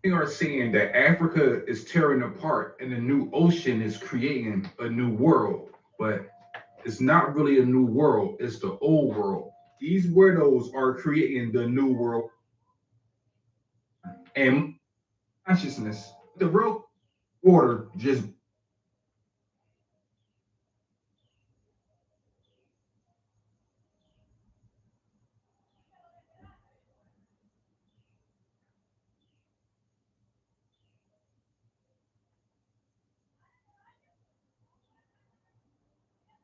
They are saying that Africa is tearing apart and the new ocean is creating a new world, but it's not really a new world, it's the old world. These weirdos are creating the new world and consciousness. The real order just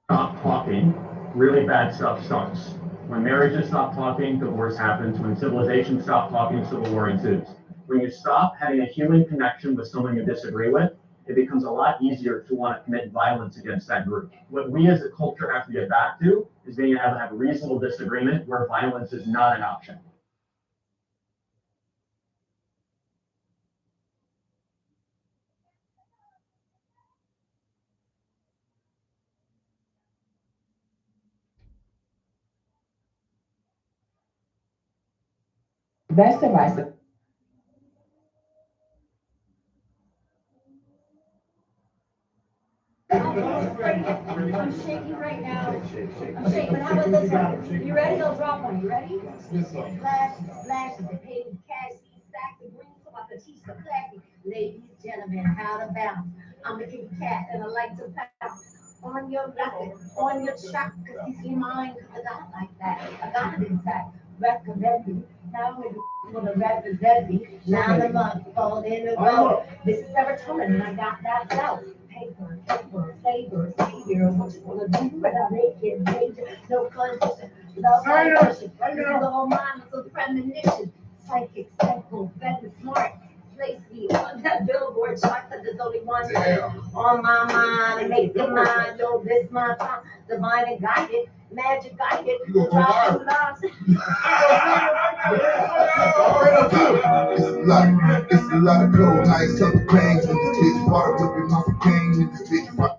stop talking, really bad stuff starts. When marriages stop talking, divorce happens. When civilizations stop talking, civil war ensues. When you stop having a human connection with someone you disagree with, it becomes a lot easier to want to commit violence against that group. What we as a culture have to get back to is being able to have a reasonable disagreement where violence is not an option. Best advice. I'm shaking right now. I'm shaking, but how about this one? You ready? I'll drop one. You ready? Flash, flash, the paid cash, stack the green so I can teach the classy. Ladies, gentlemen, how to bounce. I'm a kitty cat and I like to pounce. On your rocket, on your track, cause it's your mind. I got it like that. I got it intact. Recommend me. Now with the represent me. Now the mud fall in the road. This is serotonin and I got that flow. Paper, paper, flavor, savior. What you wanna do? But I make it major. No condition. Without condition. This is all mine. It's a premonition. Psychic, simple, better, smart. Place me on that billboard chart, cause there's only one thing on my mind. Make your mind, know this my time. Divine and guided, magic guided. Drop them lines. It's a lot of cold nights, tough pains in this bitch. Water whipping off a cane in this bitch.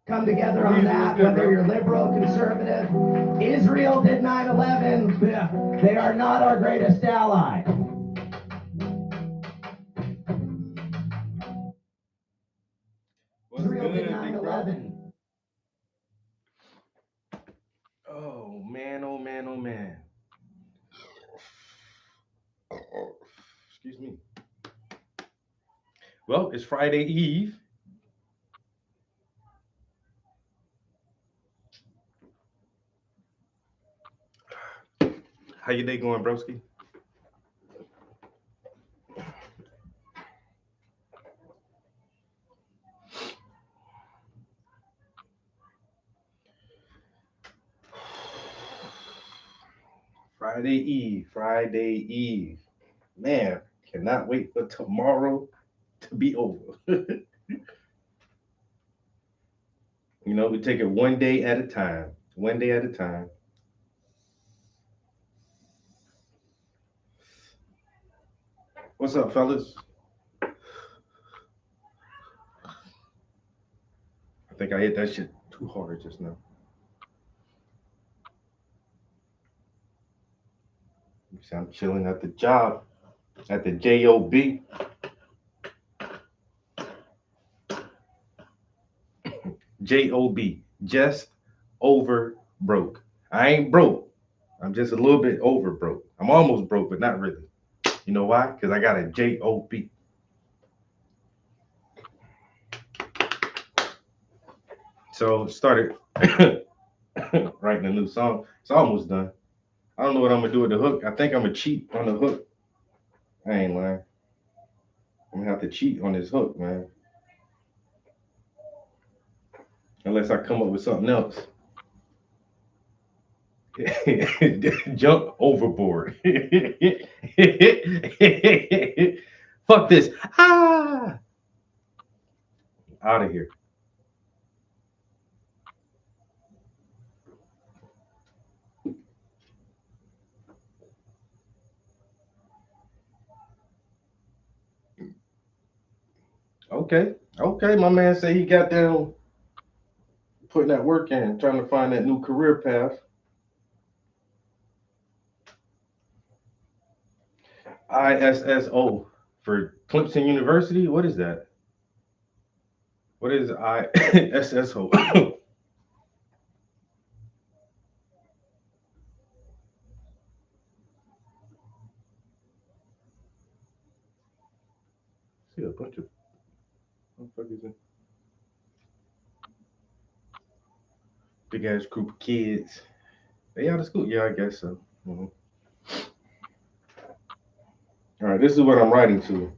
Come together on that, whether you're liberal, conservative. Israel did 9/11. They are not our greatest ally. What's Israel did good, big bro? 9/11. Oh man, oh man, oh man. Excuse me. Well, it's Friday Eve. How your day going, broski? Friday Eve, Friday Eve. Man, cannot wait for tomorrow to be over. We take it one day at a time. One day at a time. What's up, fellas? I think I hit that shit too hard just now. See, I'm chilling at the job, at the job. Job, just over broke. I ain't broke. I'm just a little bit over broke. I'm almost broke, but not really. You know why? Because I got a job. So started writing a new song. It's almost done. I don't know what I'm gonna do with the hook. I think I'm gonna cheat on the hook. I ain't lying. I'm gonna have to cheat on this hook, man. Unless I come up with something else. Jump overboard. Fuck this. Ah, out of here. Okay, okay. My man say he got down. putting that work in, trying to find that new career path. ISSO for Clemson University. What is that? What is ISSO? See a bunch of motherfuckers in. Big ass group of kids. They out of school? Yeah, I guess so. Mhm. All right, this is what I'm writing to.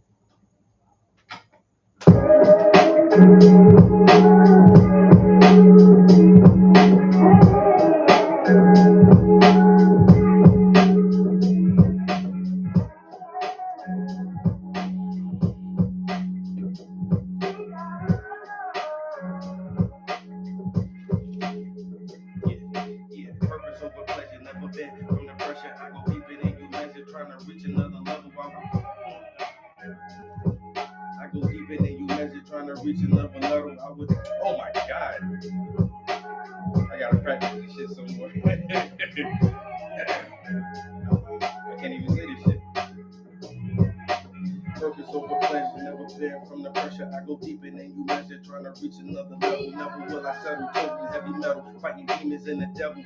Yeah, purpose over pleasure, never been from the pressure. I go deeper than you measure, trying to reach another level. I go deeper than you measure, trying to reach another level. I would, oh my God. I gotta practice this shit some more. I can't even say this shit. Purpose over pleasure, never been from the pressure. I go deeper than you measure, trying to reach another level. Never will I settle, total heavy metal, fighting demons and the devil.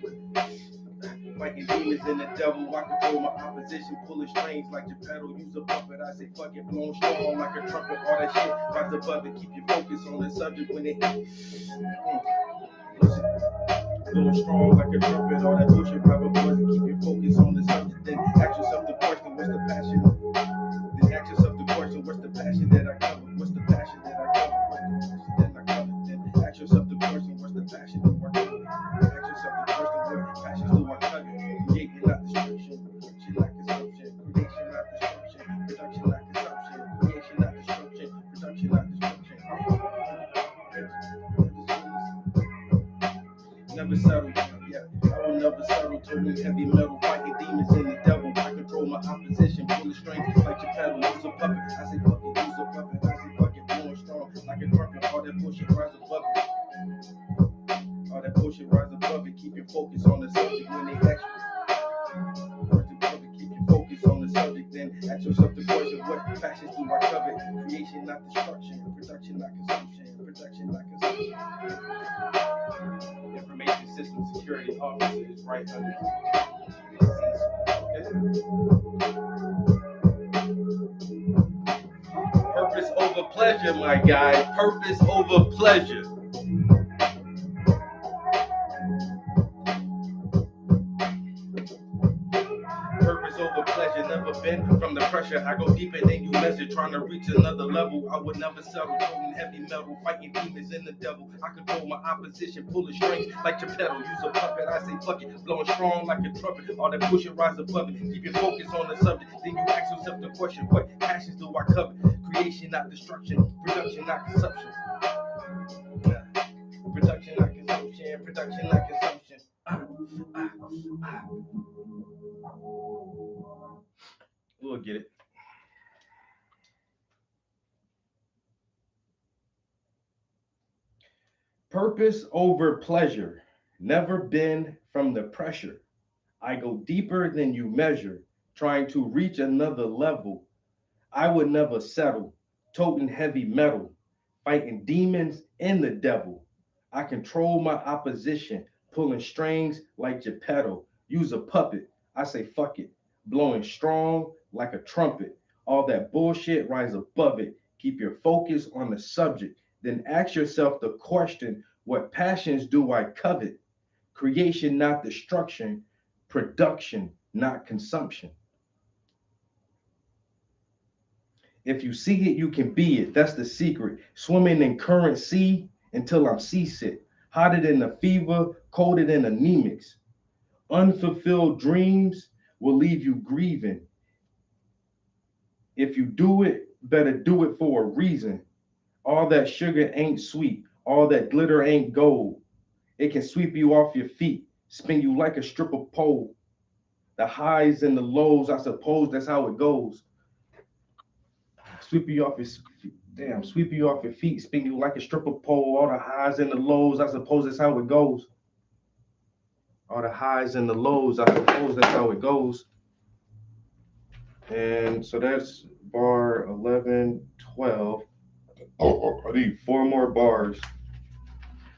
Fighting demons and the devil. I control my opposition, pulling strings like your pedal. Use a puppet, I say fuck it, blowing strong like a trumpet. All that shit, rise above it, keep your focus on the subject when it blowing strong like a trumpet. All that bullshit, rise above it, keep your focus on the subject. Then ask yourself the question, what's the passion? Then ask yourself the question, what's the passion that I cover? What's the passion that I cover? What's the passion that I cover? Then ask yourself the question, what's the passion that I cover? Ask yourself the question, what passions do I cover? Creating not destruction, production not consumption, creation not destruction, production not consumption, creation not destruction, production not destruction. Never settle, yeah. I will never settle. Total heavy metal, fighting demons and the devil. I control my opposition, pull the strings like your pedal. Use a puppet, I say fuck it. Use a puppet, I say fuck it. Blowing strong like a trumpet. All that bullshit rise above it. All that bullshit rise above it. Keep your focus on the subject when they ask you. Keep your focus on the subject. Then ask yourself the question: what passions do I covet? Creation, not destruction. Production, not consumption. Production, not consumption. Information system security officer is right under. Okay. Purpose over pleasure, my guy. Purpose over pleasure. Purpose over pleasure, never been from the pressure. I go deeper than you measure, trying to reach another level. I would never settle, holding heavy metal, fighting demons and the devil. I control my opposition, pulling strings like your pedal. Use a puppet, I say fuck it, blowing strong like a trumpet. All that pushing rise above it. Keep your focus on the subject. Then you ask yourself the question: what passions do I cover? Creation, not destruction. Production, not consumption. Production, not consumption. Production, not consumption. We'll get it. Purpose over pleasure. Never been from the pressure. I go deeper than you measure, trying to reach another level. I would never settle, toting heavy metal, fighting demons and the devil. I control my opposition, pulling strings like your pedal. Use a puppet, I say fuck it, blowing strong like a trumpet. All that bullshit, rise above it. Keep your focus on the subject. Then ask yourself the question: what passions do I covet? Creation, not destruction. Production, not consumption. If you see it, you can be it. That's the secret. Swimming in current sea until I'm seasick. Hotter than a fever, colder than anemics. Unfulfilled dreams will leave you grieving. If you do it, better do it for a reason. All that sugar ain't sweet. All that glitter ain't gold. It can sweep you off your feet, spin you like a stripper pole. The highs and the lows, I suppose that's how it goes. Sweep you off your feet. Damn, sweep you off your feet, spin you like a stripper pole, all the highs and the lows, I suppose that's how it goes. All the highs and the lows, I suppose that's how it goes. And so that's bar 11, 12. Oh, I need 4 more bars.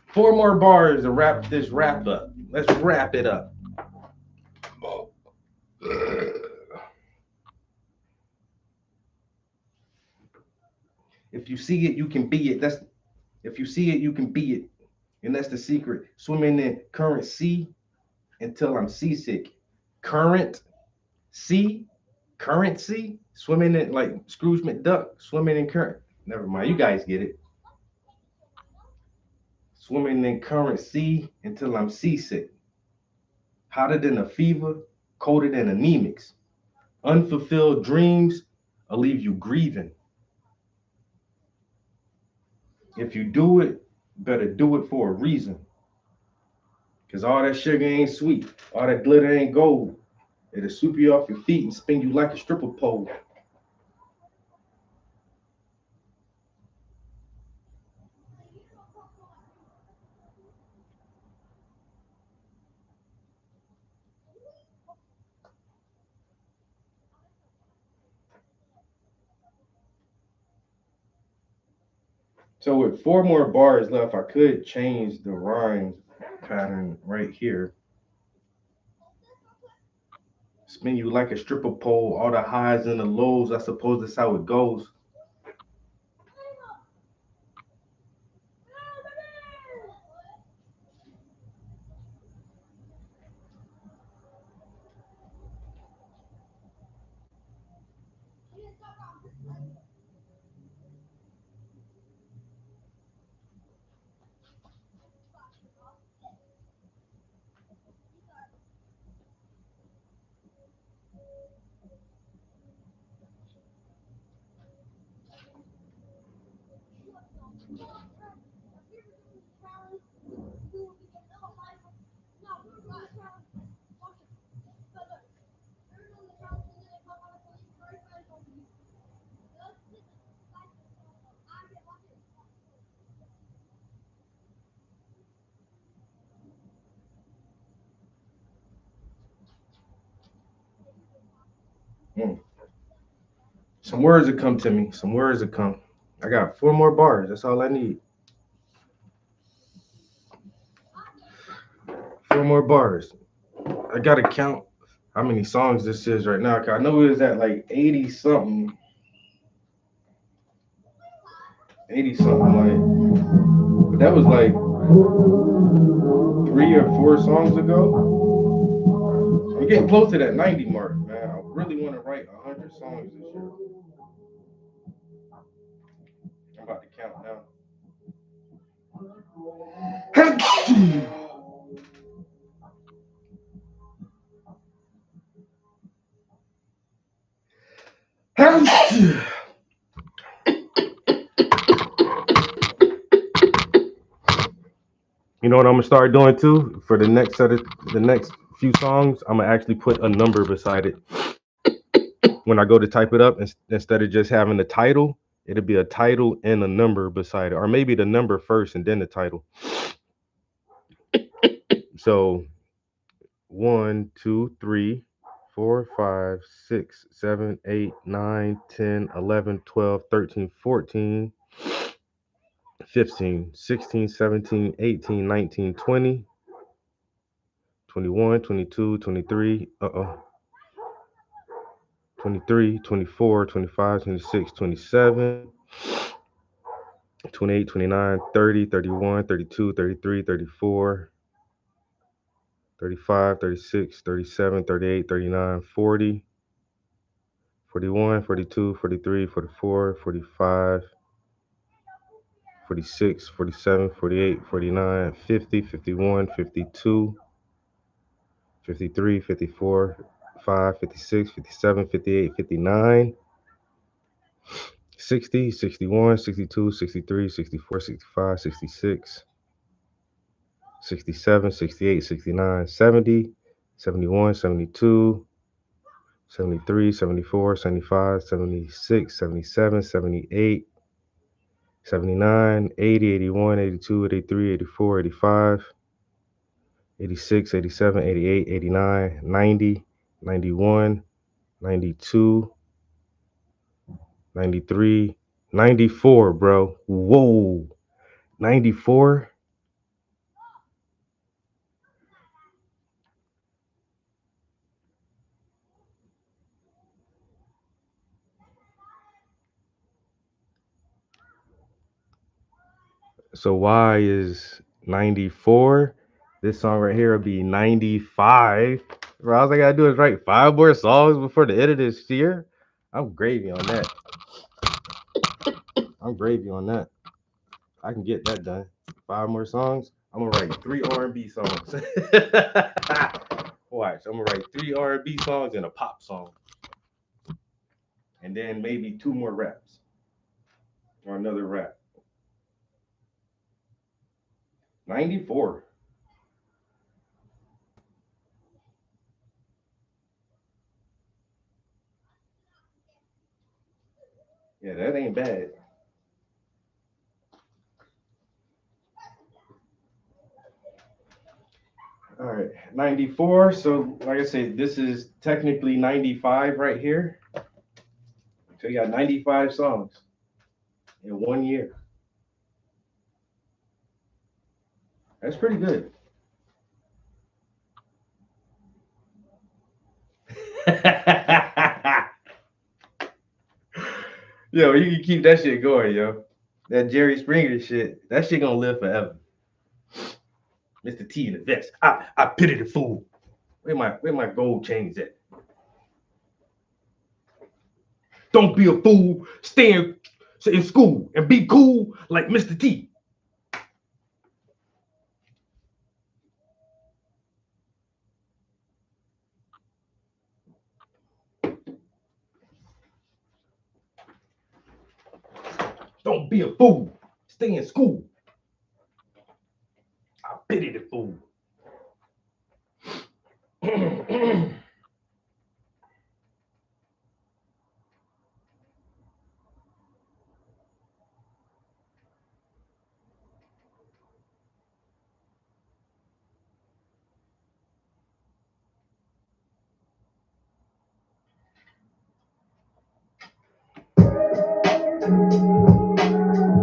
4 more bars to wrap this wrap up. Let's wrap it up. If you see it, you can be it. If you see it, you can be it. And that's the secret. Swimming in current sea until I'm seasick. Current sea, currency, swimming in like Scrooge McDuck, swimming in current. Never mind, you guys get it. Swimming in current sea until I'm seasick. Hotter than a fever, colder than anemics. Unfulfilled dreams will leave you grieving. If you do it, better do it for a reason. Cause all that sugar ain't sweet, all that glitter ain't gold. It'll sweep you off your feet and spin you like a stripper pole. So with 4 more bars left, I could change the rhyme pattern right here. Spin you like a stripper pole, all the highs and the lows. I suppose that's how it goes. Mm. Some words that come to me. Some words that come. I got 4 more bars. That's all I need. 4 more bars. I gotta count how many songs this is right now. Cause I know it was at like 80 something. 80 something like. But that was like 3 or 4 songs ago. I'm getting close to that 90 mark, man. I really want to write 100 songs this year. I'm about to count now. You know what I'm gonna start doing too for the next few songs. I'm gonna actually put a number beside it when I go to type it up. Instead of just having the title, it'll be a title and a number beside it, or maybe the number first and then the title. So 1, 2, 3, 4, 5, 6, 7, 8, 9, 10, 11, 12, 13, 14, 15, 16, 17, 18, 19, 20, 21, 22, 23, 23, 24, 25, 26, 27, 28, 29, 30, 31, 32, 33, 34, 35, 36, 37, 38, 39, 40, 41, 42, 43, 44, 45, 46, 47, 48, 49, 50, 51, 52, 53, 54, 5, 56, 57, 58, 59, 60, 61, 62, 63, 64, 65, 66, 67, 68, 69, 70, 71, 72, 73, 74, 75, 76, 77, 78, 79, 80, 81, 82, 83, 84, 85, 86, 87, 88, 89, 90, 91, 92, 93, 94, bro. Whoa. 94? So why is 94? This song right here will be 95. Bro, all I gotta do is write 5 more songs before the end of this year. I'm gravy on that. I'm gravy on that. I can get that done. 5 more songs. I'm gonna write 3 R&B songs. Watch, I'm gonna write 3 R&B songs and a pop song, and then maybe 2 more raps or another rap. 94. Yeah, that ain't bad. All right, 94. So, like I said, this is technically 95 right here. So, you got 95 songs in 1 year. That's pretty good. Yo, you can keep that shit going, yo. That Jerry Springer shit, that shit gonna live forever. Mr. T in the vest. I pity the fool. Where my gold chains at? Don't be a fool. Stay in school and be cool like Mr. T. Don't be a fool. Stay in school. I pity the fool.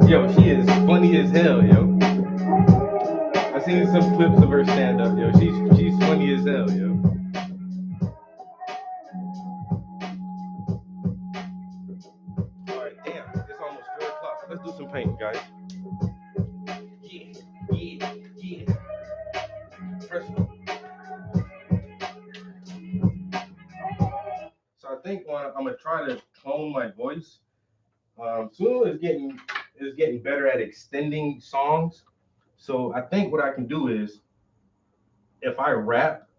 Yo, she is funny as hell, yo. I seen some clips of her stand up, yo. She's funny as hell, yo. All right, damn, it's almost 4:00. Let's do some painting, guys. Yeah. First one. So I think I'm gonna try to clone my voice. Sunu is getting better at extending songs. So I think what I can do is, if I rap,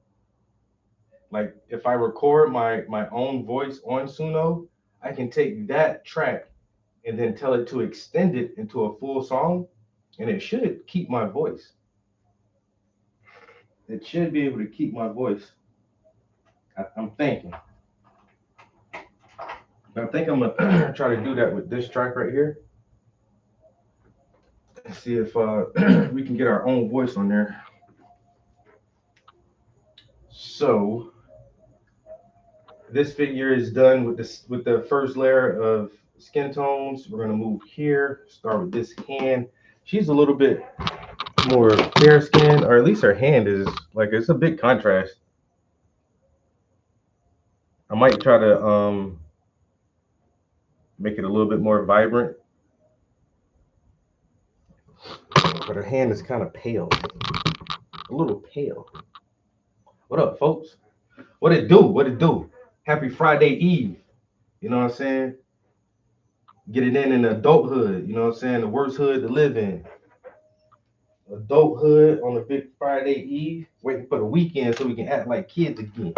like if I record my own voice on Suno, I can take that track and then tell it to extend it into a full song, and it should keep my voice. It should be able to keep my voice. I'm thinking. I think I'm gonna try to do that with this track right here. See if we can get our own voice on there. So this figure is done with the first layer of skin tones. We're gonna move here. Start with this hand. She's a little bit more fair skin, or at least her hand is like, it's a big contrast. I might try to make it a little bit more vibrant, but her hand is kind of pale, a little pale. What up, folks? What it do? What it do? Happy Friday Eve. You know what I'm saying? Get it in adulthood. You know what I'm saying? The worst hood to live in. Adulthood on a big Friday Eve. Waiting for the weekend so we can act like kids again.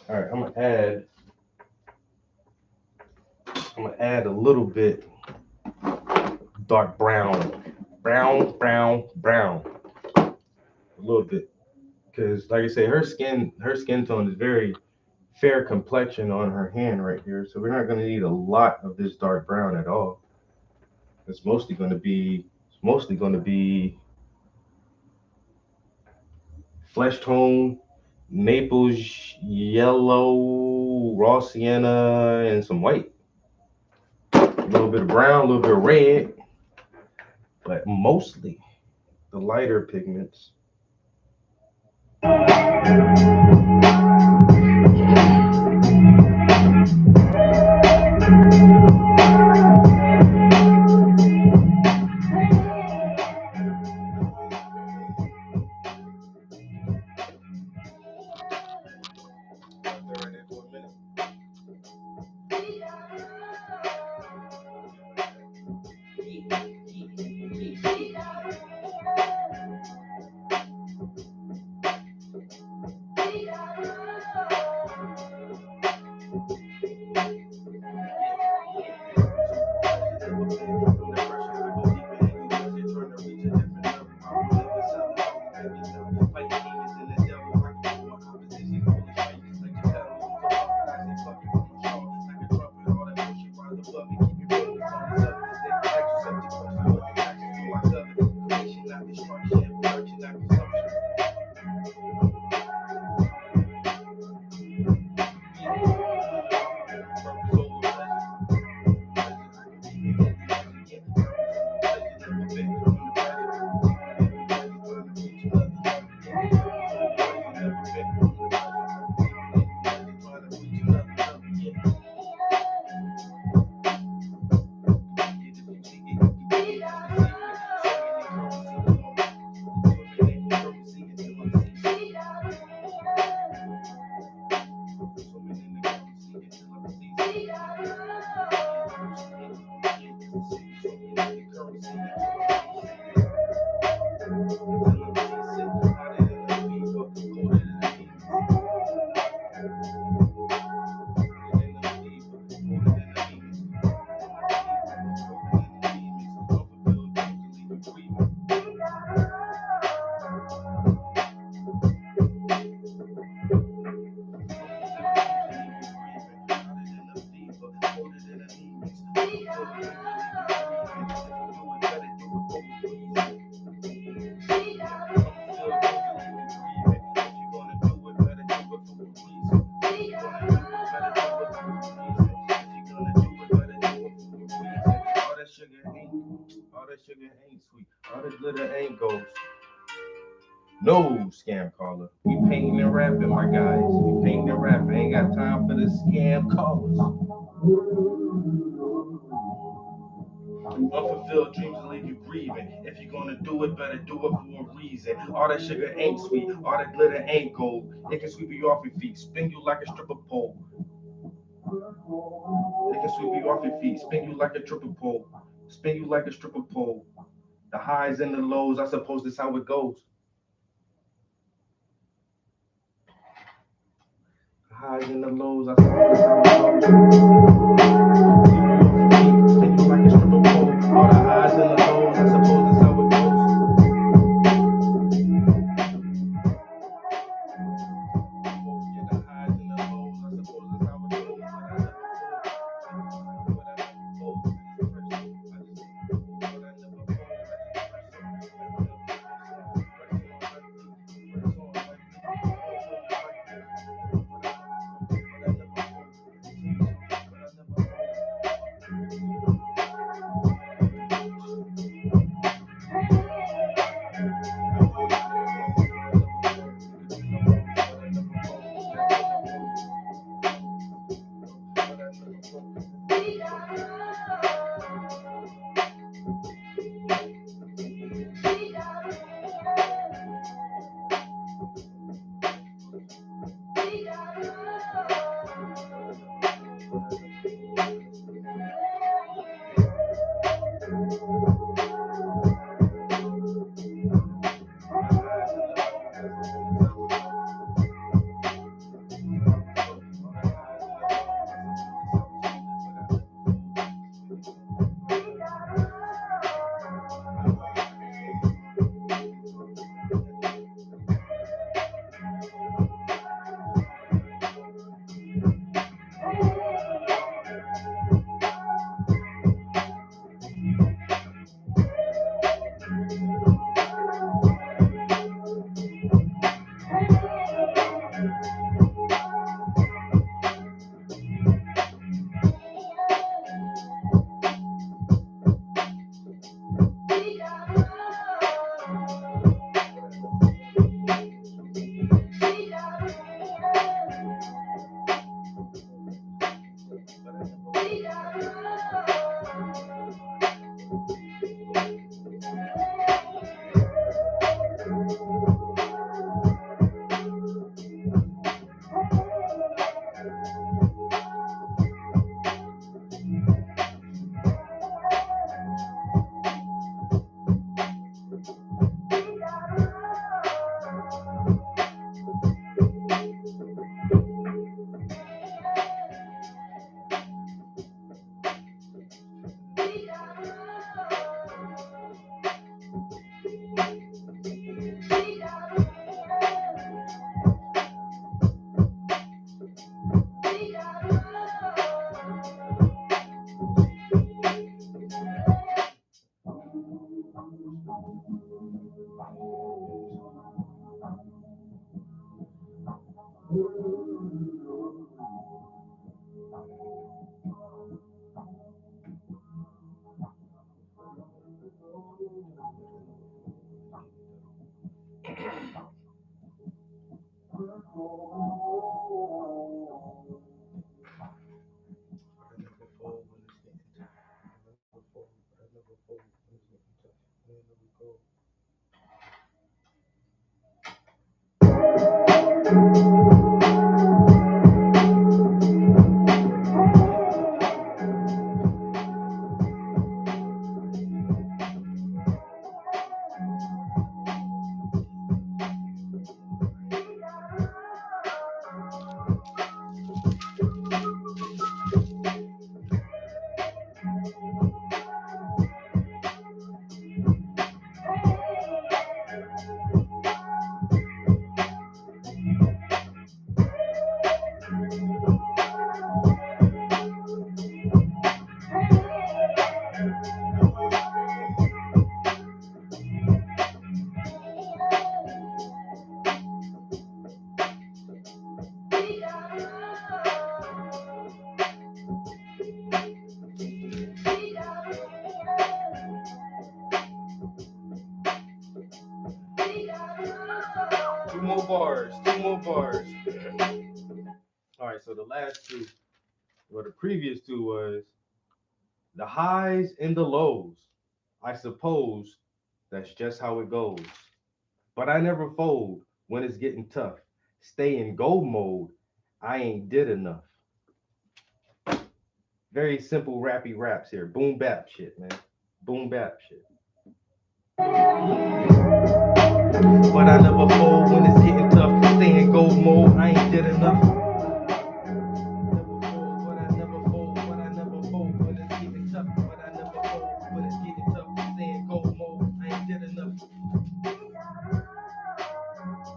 All right, I'm gonna add a little bit dark brown. A little bit. Because like I say, her skin tone is very fair complexion on her hand right here. So we're not going to need a lot of this dark brown at all. It's mostly going to be flesh tone, Naples yellow, raw sienna, and some white. A little bit of brown, a little bit of red, but mostly the lighter pigments. All that sugar ain't sweet. All that glitter ain't gold. No, scam caller. We painting and rapping, my guys. We painting and rapping. Ain't got time for the scam callers. Unfulfilled dreams will leave you grieving. If you're gonna do it, better do it for a reason. All that sugar ain't sweet. All that glitter ain't gold. It can sweep you off your feet, spin you like a stripper pole. It can sweep you off your feet, spin you like a triple pole. Spin you like a stripper pole. The highs and the lows, I suppose that's how it goes. The highs and the lows, I suppose that's how it goes. Spin you like a stripper pole. All the highs and the lows, I suppose that's how it goes. Yeah, the highs and the lows, I suppose that's how it goes. Two more bars. All right, so the last two, well, the previous two was the highs and the lows. I suppose that's just how it goes. But I never fold when it's getting tough. Stay in go mode. I ain't did enough. Very simple rappy raps here. Boom bap shit, man. Boom bap shit. But I never fold when it's getting tough. Stay in go mode. I ain't did enough. Never fold, but I never fold when it's getting tough. But I never fold when it's getting tough. Stay in go mode. I ain't did enough.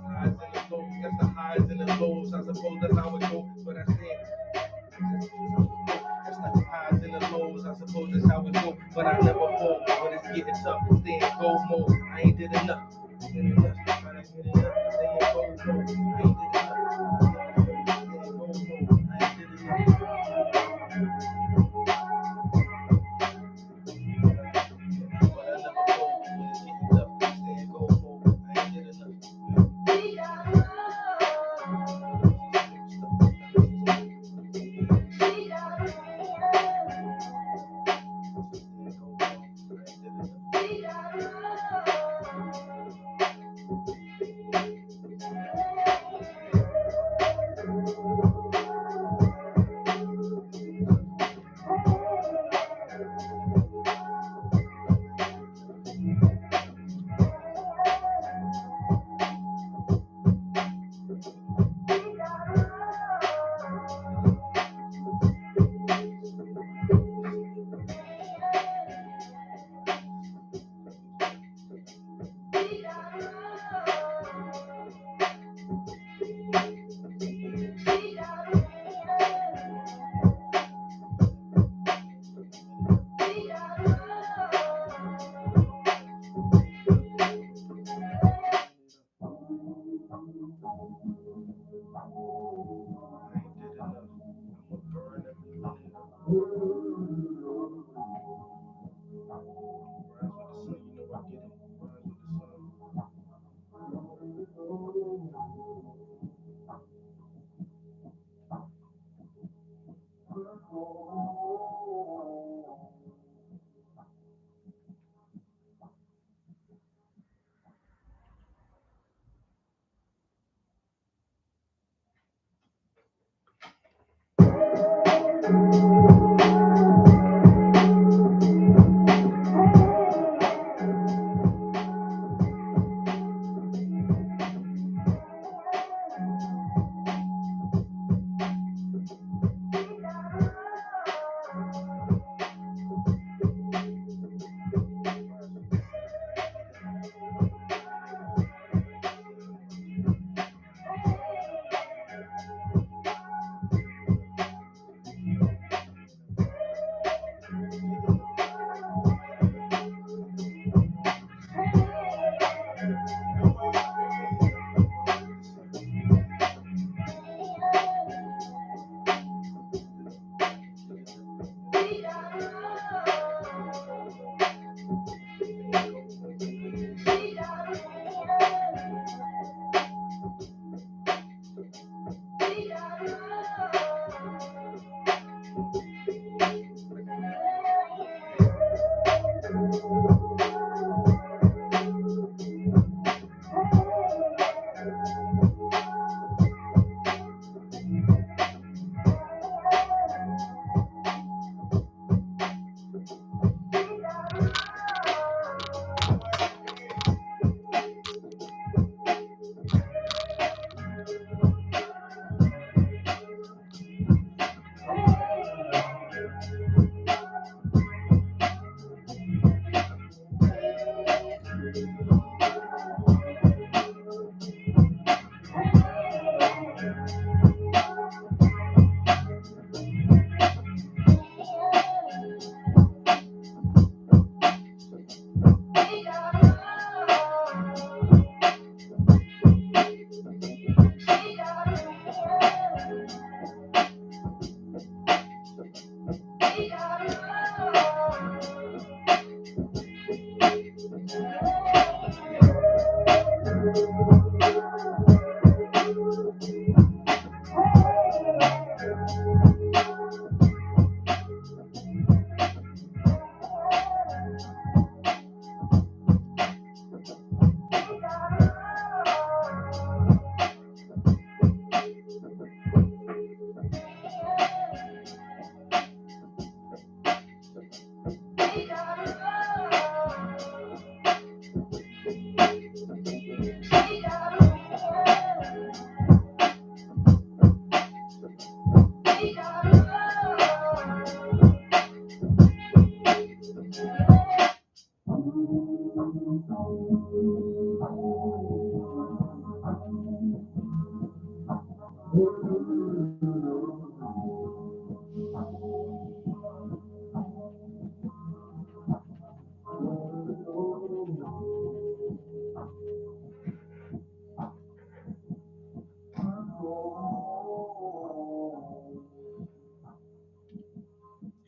Highs and the lows, that's the highs and the lows. I suppose that's how it goes, but I said that's the highs and the lows. I suppose that's how it goes, but I never fold when it's getting tough. Stay in go mode. I ain't did enough. Stay in go mode. I ain't did enough. Stay in go mode. I ain't did enough.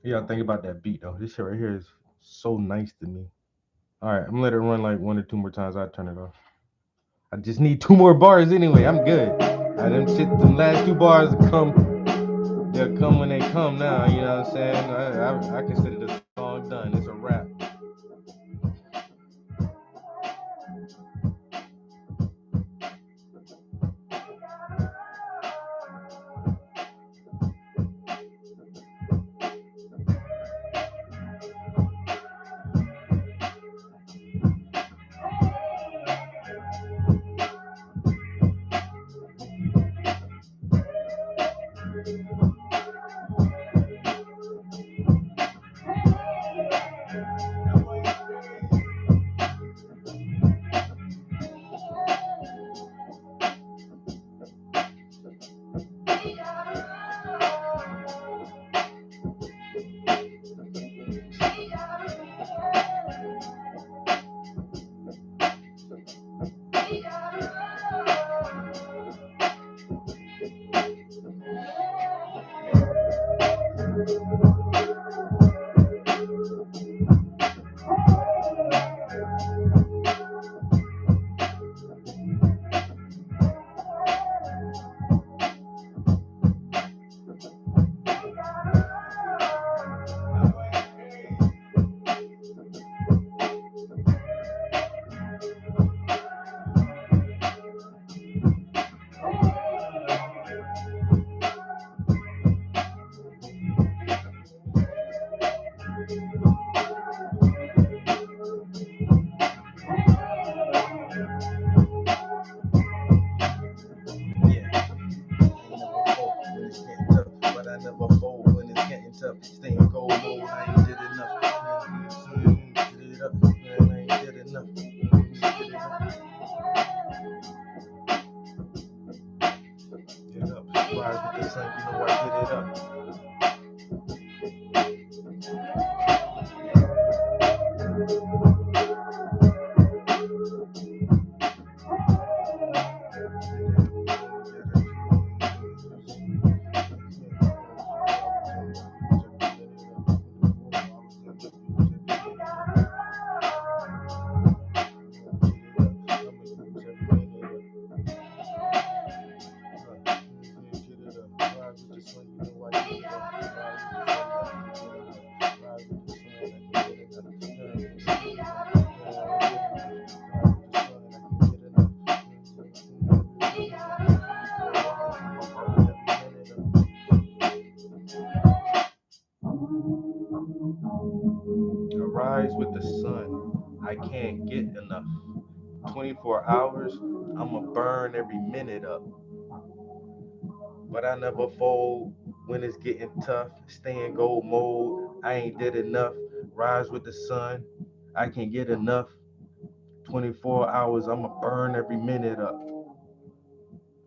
Yeah, think about that beat though. This shit right here is so nice to me. All right, I'm gonna let it run like 1 or 2 more times. I turn it off. I just need 2 more bars anyway. I'm good. Them last 2 bars come. They'll come when they come now. You know what I'm saying? I consider the song done. It's a wrap. rise with the sun. I can't get enough. 24 hours, I'ma burn every minute up. But I never fold when it's getting tough. Stay in gold mode. I ain't did enough. Rise with the sun. I can't get enough. 24 hours, I'ma burn every minute up.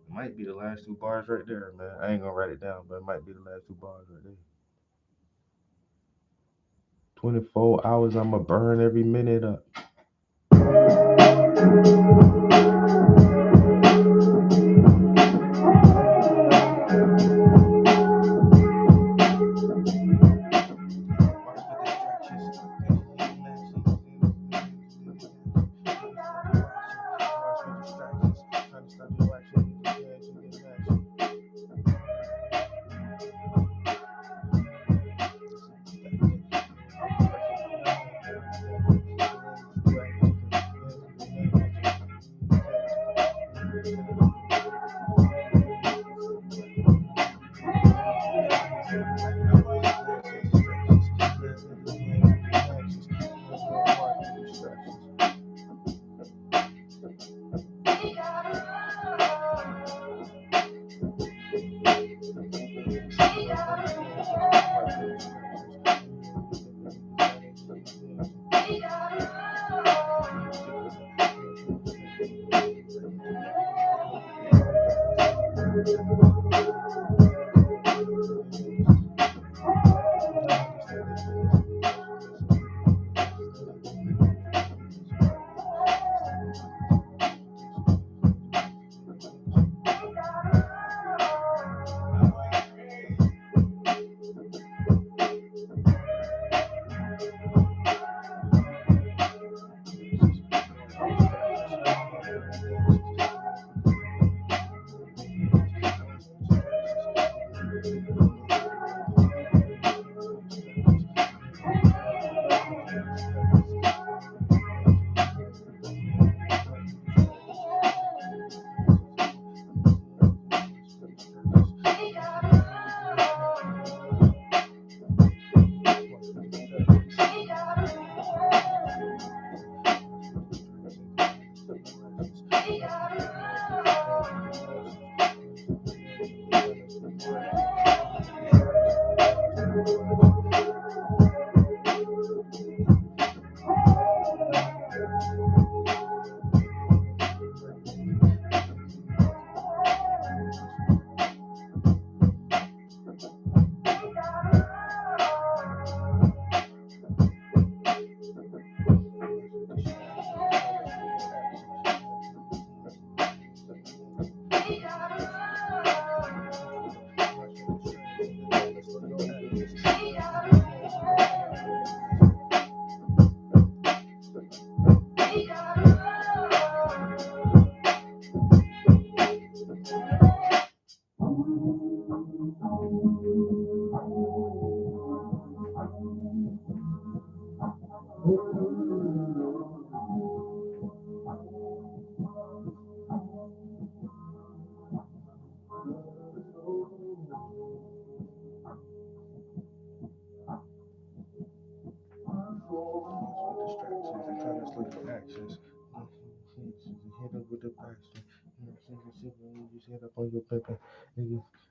Might be the last two bars right there, man. I ain't gonna write it down, but it might be the last two bars right there. 24 hours, I'ma burn every minute up.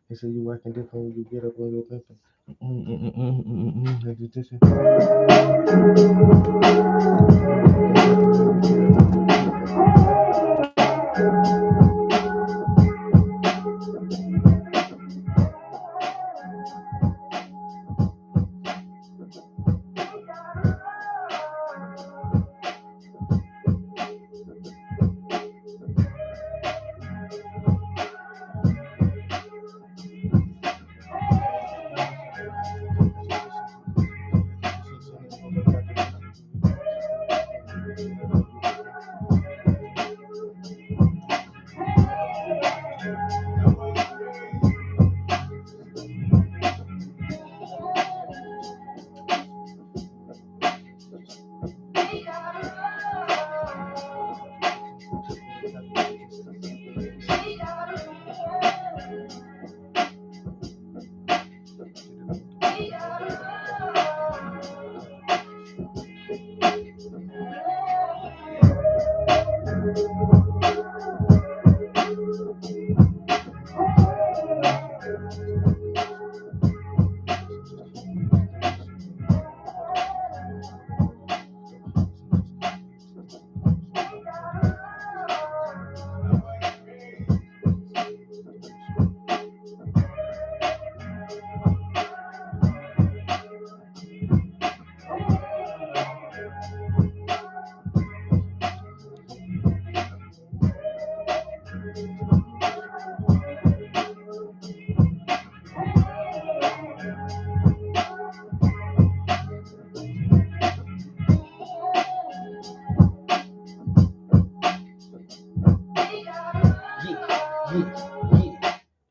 They say you acting different when you get up on your pimping.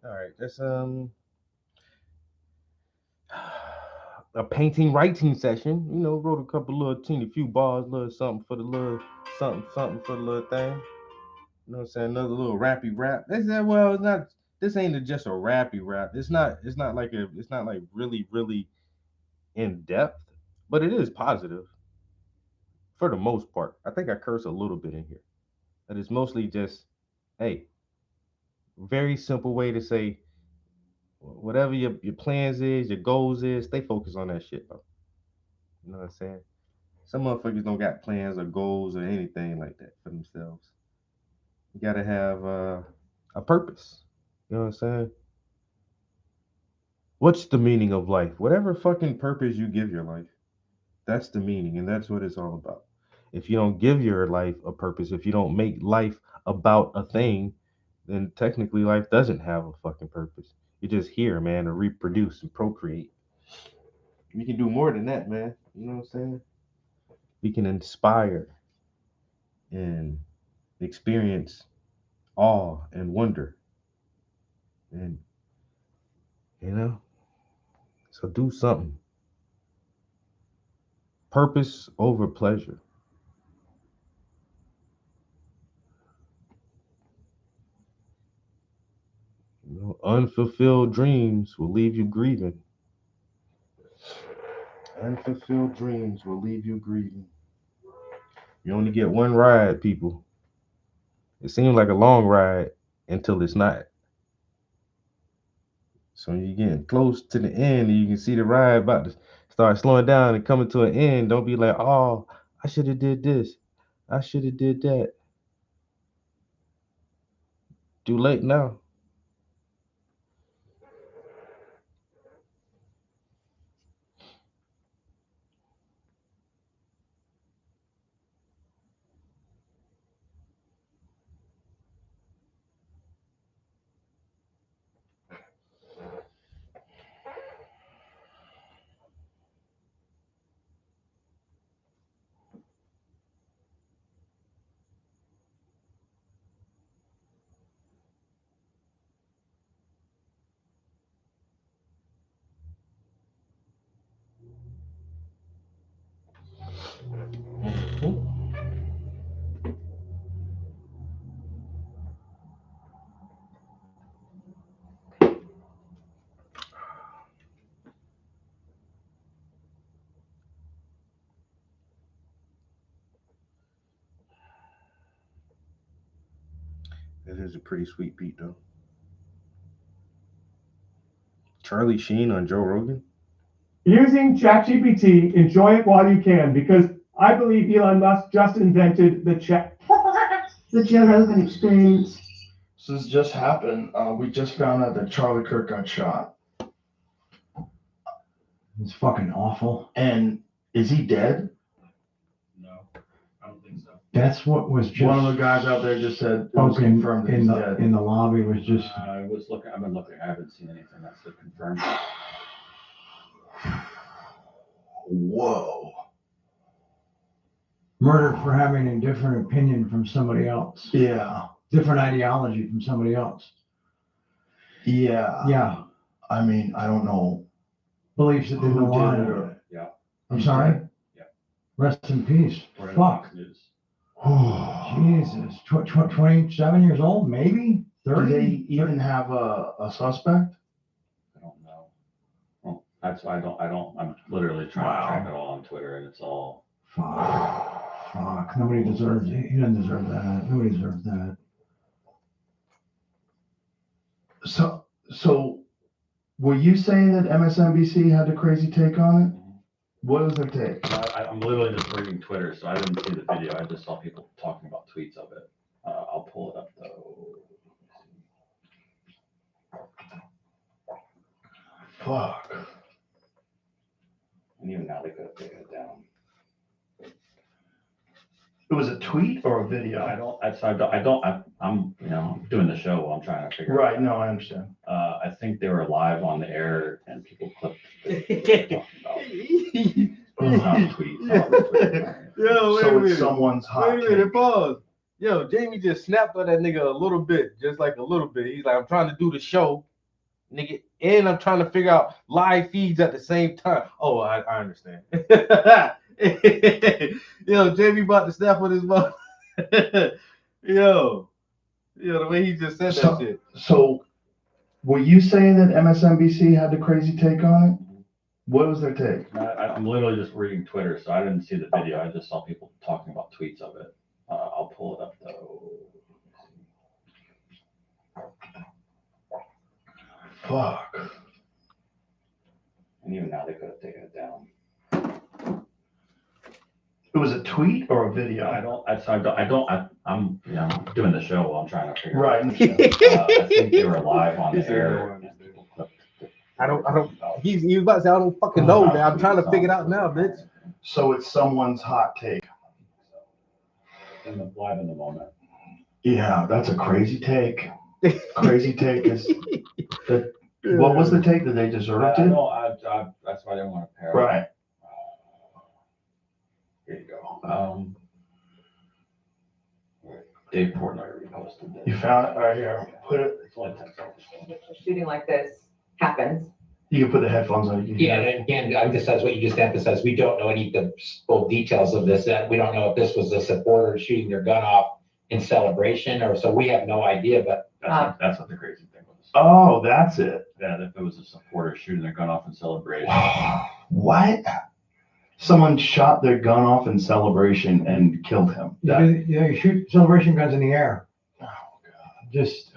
All right, that's a painting writing session. You know, wrote a couple little teeny few bars, little something for the little something for the little thing. You know what I'm saying? Another little rappy rap. They said, well, it's not. This ain't just a rappy rap. It's not. It's not like really in depth, but it is positive for the most part. I think I curse a little bit in here. But it's mostly just, hey, very simple way to say whatever your plans is, your goals is, stay focused on that shit, bro. You know what I'm saying? Some motherfuckers don't got plans or goals or anything like that for themselves. You gotta have a purpose. You know what I'm saying? What's the meaning of life? Whatever fucking purpose you give your life, that's the meaning, and that's what it's all about. If you don't give your life a purpose, if you don't make life about a thing, then technically life doesn't have a fucking purpose. You're just here, man, to reproduce and procreate. We can do more than that, man. You know what I'm saying? We can inspire and experience awe and wonder. And, you know, so do something. Purpose over pleasure. You know, unfulfilled dreams will leave you grieving. Unfulfilled dreams will leave you grieving. You only get one ride, people. It seems like a long ride until it's not. So when you're getting close to the end and you can see the ride about to start slowing down and coming to an end, don't be like, oh, I should have did this. I should have did that. Too late now. This is a pretty sweet beat, though. Charlie Sheen on Joe Rogan. Using ChatGPT, enjoy it while you can, because I believe Elon Musk just invented the chat. The Joe Rogan Experience. So this just happened. We just found out that Charlie Kirk got shot. It's fucking awful. And is he dead? No, I don't think so. That's what was just. One of the guys out there just said it was spoken confirmed that in he's the dead. in the lobby was just. I was looking. I've been looking. I haven't seen anything that's confirmed. Whoa. Murdered for having a different opinion from somebody else. Yeah. Different ideology from somebody else. Yeah. Yeah. I mean, I don't know. Beliefs that didn't Who did align. it or- Yeah. I'm sorry? Yeah. Rest in peace. We're in Fuck. Fox News. Jesus. 27 years old, maybe? Do 30? they even have a suspect? I don't know. Well, that's why I don't. I'm literally trying to track it all on Twitter, and it's all. Fuck. Nobody deserves it. He doesn't deserve that. Nobody deserves that. So Were you saying that MSNBC had a crazy take on it? What was their take? I'm literally just reading Twitter, so I didn't see the video. I just saw people talking about tweets of it. I'll pull it up though. Fuck. And even now they could have taken it down. It was a tweet or a video? I'm doing the show while I'm trying to figure Right, it out. no, I understand. I think they were live on the air and people clipped it. Not tweets. Yo, wait So a minute. it's someone's hot Wait a minute, take. pause. Yo, Jamie just snapped on that nigga a little bit, just like a little bit. He's like, I'm trying to do the show, nigga, and I'm trying to figure out live feeds at the same time. Oh, I understand. Yo, Jamie about to snap on his mouth. Yo, the way he just said that shit. So, were you saying that MSNBC had the crazy take on it? What was their take? I'm literally just reading Twitter, so I didn't see the video. I just saw people talking about tweets of it. I'll pull it up though. Fuck. And even now they could have taken it down. It was a tweet or a video? I'm doing the show while I'm trying to figure Right. it out. I think they were live on the air. And people clipped it. I don't. He was about to say, I don't fucking know, man. I'm trying to figure it out now, bitch. So it's someone's hot take. Live in the moment. Yeah, that's a crazy take. Crazy take is that. What was the take that they deserved it? No, that's why I didn't want to pair. Right. Here you go. Dave Portnoy reposted this. You found it right here. Put it. It's only 10 seconds. Shooting like this happens. You can put the headphones on. You can Yeah, hear it. and again, I guess that's what you just emphasized. We don't know any of the full details of this. We don't know if this was a supporter shooting their gun off in celebration, or so we have no idea. But That's what the crazy thing was. Oh, that's it. Yeah, if it was a supporter shooting their gun off in celebration. What? Someone shot their gun off in celebration and killed him. You shoot celebration guns in the air. Oh, God. Just,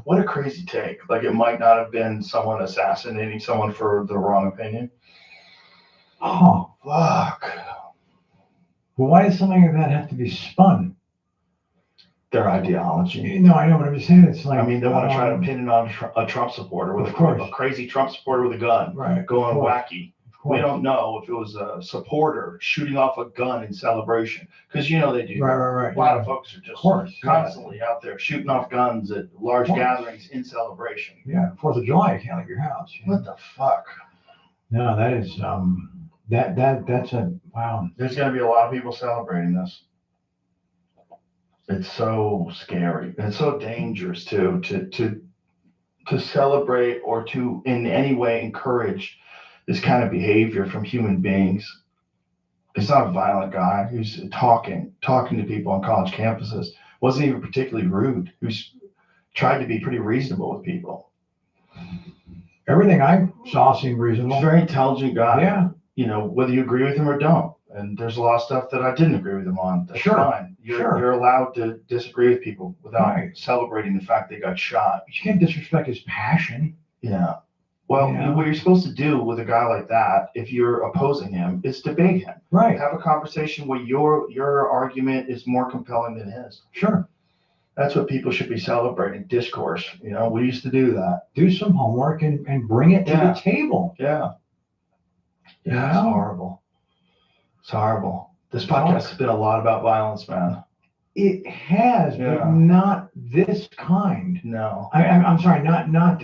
what a crazy take. Like it might not have been someone assassinating someone for the wrong opinion. oh, Fuck. well, why does something like that have to be spun? Their ideology. No, I know, but I'm just saying it's like. I mean, they want to try to pin it on a Trump supporter with Of course. a crazy Trump supporter with a gun, Right. going of course, wacky. of course. We don't know if it was a supporter shooting off a gun in celebration, because they do. Right. A lot of folks are just course, yeah. constantly out there shooting off guns at large Of course. gatherings in celebration. Yeah, 4th of July, you can't leave your house. What the fuck? No, that is, that's a, wow. There's going to be a lot of people celebrating this. It's so scary. It's so dangerous too, to celebrate or to in any way encourage this kind of behavior from human beings. It's not a violent guy who's talking to people on college campuses. Wasn't even particularly rude. Who's tried to be pretty reasonable with people. Everything I saw seemed He's reasonable. a very intelligent guy. Yeah. You know, whether you agree with him or don't. And there's a lot of stuff that I didn't agree with him on. That's Sure. fine. Sure. You're allowed to disagree with people without Right. celebrating the fact they got shot. But you can't disrespect his passion. Yeah. Well, Yeah. what you're supposed to do with a guy like that, if you're opposing him, is debate him. Right. Have a conversation where your argument is more compelling than his. Sure. That's what people should be celebrating, discourse. You know, we used to do that. Do some homework and bring it to Yeah. the table. Yeah. Yeah, it's Yeah. horrible. It's horrible. This podcast has been a lot about violence, man. It has, Yeah. but not this kind. No. I'm sorry, not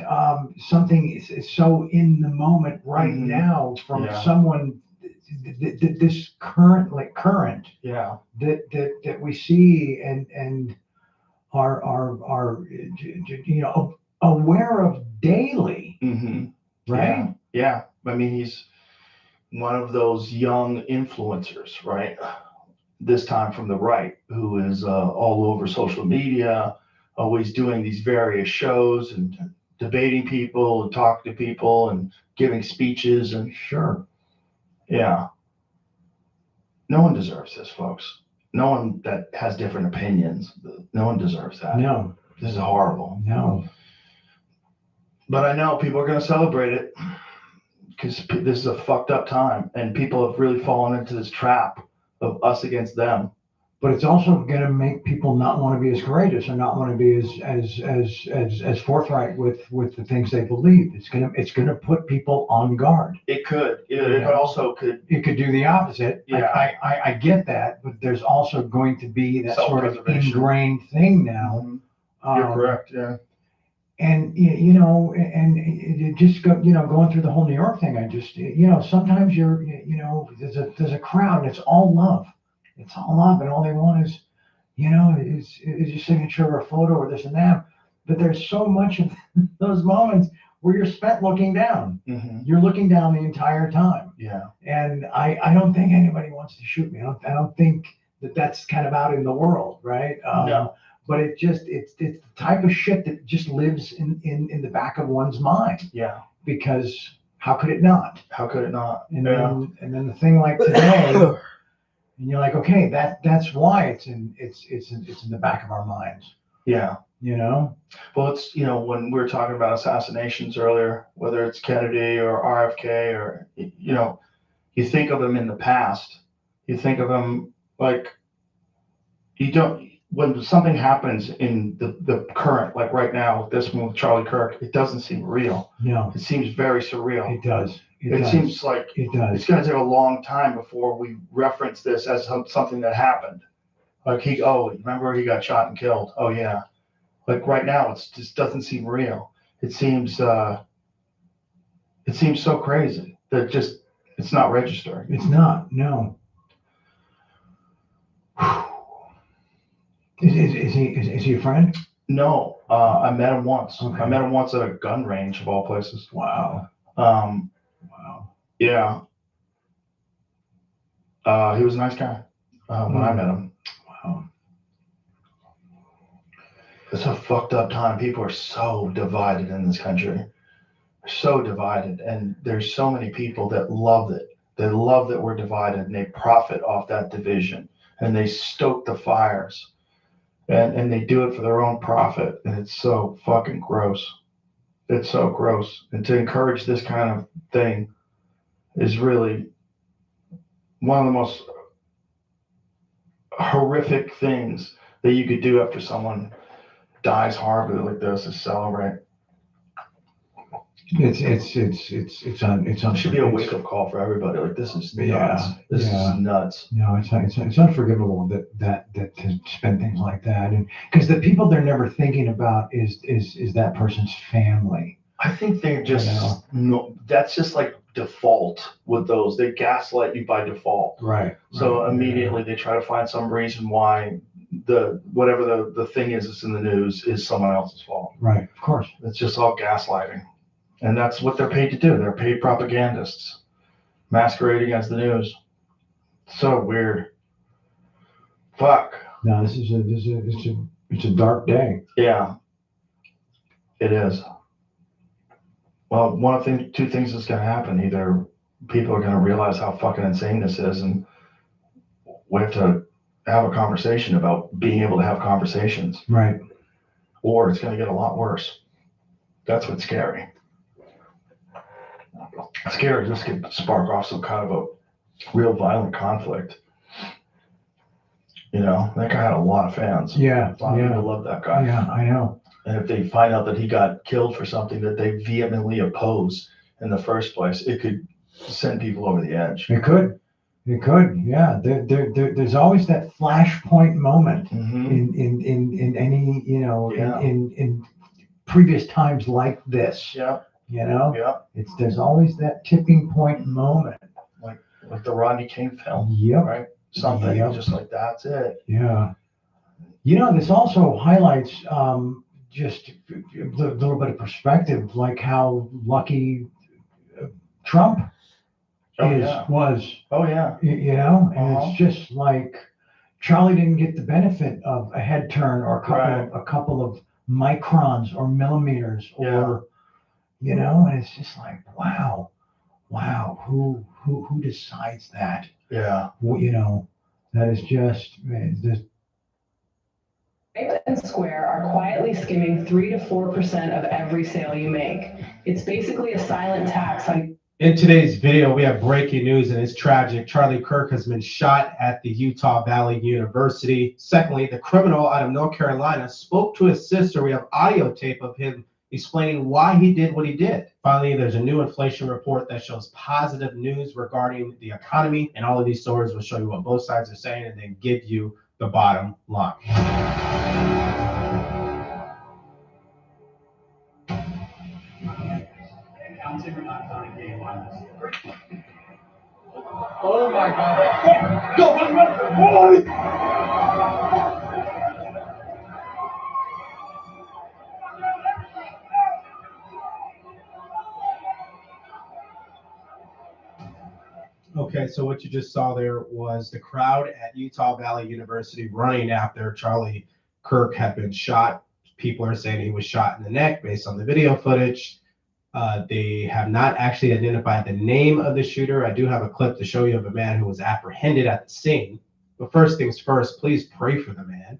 something is so in the moment right Mhm. now from Yeah. someone this current Yeah. that we see and are aware of daily, Mm-hmm. right? Yeah. I mean, he's one of those young influencers, right? This time from the right, who is all over social media, always doing these various shows and debating people and talking to people and giving speeches. And Sure. yeah, no one deserves this, folks. No one that has different opinions. No one deserves that. No, This is horrible. no. But I know people are going to celebrate it because this is a fucked up time, and people have really fallen into this trap of us against them. But it's also going to make people not want to be as courageous and not want to be as forthright with the things they believe. It's going to put people on guard. It could. It could do the opposite. Yeah. I get that, but there's also going to be that sort of Self-preservation. ingrained thing now. You're correct. Yeah. And and it just going through the whole New York thing. I just sometimes there's a crowd and it's all love. It's all love, and all they want is your signature or a photo or this and that. But there's so much of those moments where you're spent looking down. Mm-hmm. You're looking down the entire time. Yeah. And I don't think anybody wants to shoot me. I don't think that's kind of out in the world, right? No. But it's the type of shit that just lives in the back of one's mind. Yeah. Because how could it not? How could it not? And then the thing like today. And you're like, okay, that's why it's in the back of our minds. Yeah. Well, it's when we were talking about assassinations earlier, whether it's Kennedy or RFK or you think of them in the past. You think of them like when something happens in the current, like right now, this one with Charlie Kirk, it doesn't seem real. No. It seems very surreal. It does. It seems like it does. It's going to take a long time before we reference this as something that happened. Like remember he got shot and killed. Oh yeah. Like right now, it just doesn't seem real. It seems so crazy that it's not registering. It's not. No. Is he a friend? No. I met him once. Okay. I met him once at a gun range of all places. Wow. Wow. Yeah. He was a nice guy when I met him. Wow. It's a fucked up time. People are so divided in this country. So divided. And there's so many people that love it. They love that we're divided and they profit off that division. And they stoke the fires. And they do it for their own profit. And it's so fucking gross. It's so gross. And to encourage this kind of thing is really one of the most horrific things that you could do after someone dies horribly like this is celebrate. It should be a wake up call for everybody. Like this is nuts. This is nuts. No, it's unforgivable that to spend things like that, and because the people they're never thinking about is that person's family. I think they're just that's just like default with those. They gaslight you by default. Right. So immediately they try to find some reason why whatever the thing is that's in the news is someone else's fault. Right. Of course. It's just all gaslighting. And that's what they're paid to do. They're paid propagandists masquerading as the news. So weird. Fuck. No, it's a dark day. Yeah. It is. Well, one of the two things that's going to happen. Either people are going to realize how fucking insane this is, and we have to have a conversation about being able to have conversations. Right. Or it's going to get a lot worse. That's what's scary. Scary just could spark off some kind of a real violent conflict. That guy had a lot of fans. Yeah. A lot of people love that guy. Yeah, I know. And if they find out that he got killed for something that they vehemently oppose in the first place, it could send people over the edge. It could, yeah. There's always that flashpoint moment in any, in previous times like this. Yeah. Yeah. There's always that tipping point moment. Like the Rodney King film. Yep. Right. Something just like that's it. Yeah. This also highlights just a little bit of perspective, like how lucky Trump was. Oh yeah. And it's just like Charlie didn't get the benefit of a head turn or a couple of microns or millimeters or and it's just like wow, who decides that? Yeah. That is just Stripe and Square are quietly skimming 3 to 4% of every sale you make. It's basically a silent tax on. In today's video, we have breaking news, and it's tragic. Charlie Kirk has been shot at the Utah Valley University. Secondly, the criminal out of North Carolina spoke to his sister. We have audio tape of him explaining why he did what he did. Finally, there's a new inflation report that shows positive news regarding the economy, and all of these stories will show you what both sides are saying and then give you the bottom line. Oh my God. Go, Okay, so what you just saw there was the crowd at Utah Valley University running after Charlie Kirk had been shot. People are saying he was shot in the neck based on the video footage. They have not actually identified the name of the shooter. I do have a clip to show you of a man who was apprehended at the scene. But first things first, please pray for the man.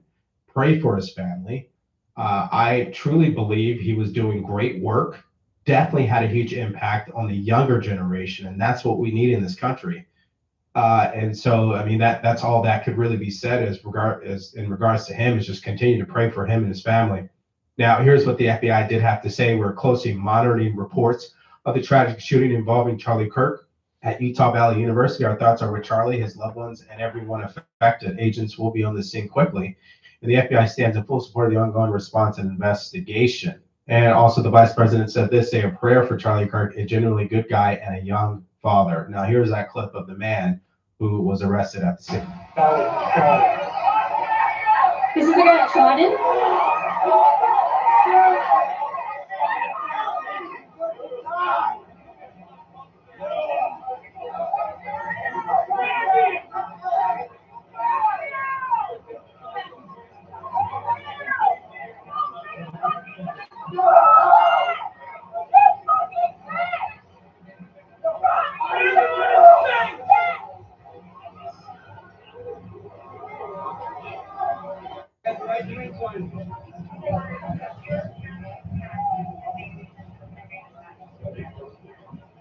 Pray for his family. I truly believe he was doing great work. Definitely had a huge impact on the younger generation, and that's what we need in this country. And so, I mean, that's all that could really be said in regards to him, is just continue to pray for him and his family. Now, here's what the FBI did have to say. We're closely monitoring reports of the tragic shooting involving Charlie Kirk at Utah Valley University. Our thoughts are with Charlie, his loved ones, and everyone affected. Agents will be on the scene quickly, and the FBI stands in full support of the ongoing response and investigation. And also, the vice president said this: say a prayer for Charlie Kirk, a genuinely good guy and a young father. Now, here's that clip of the man who was arrested at the scene. This is the guy that shot him?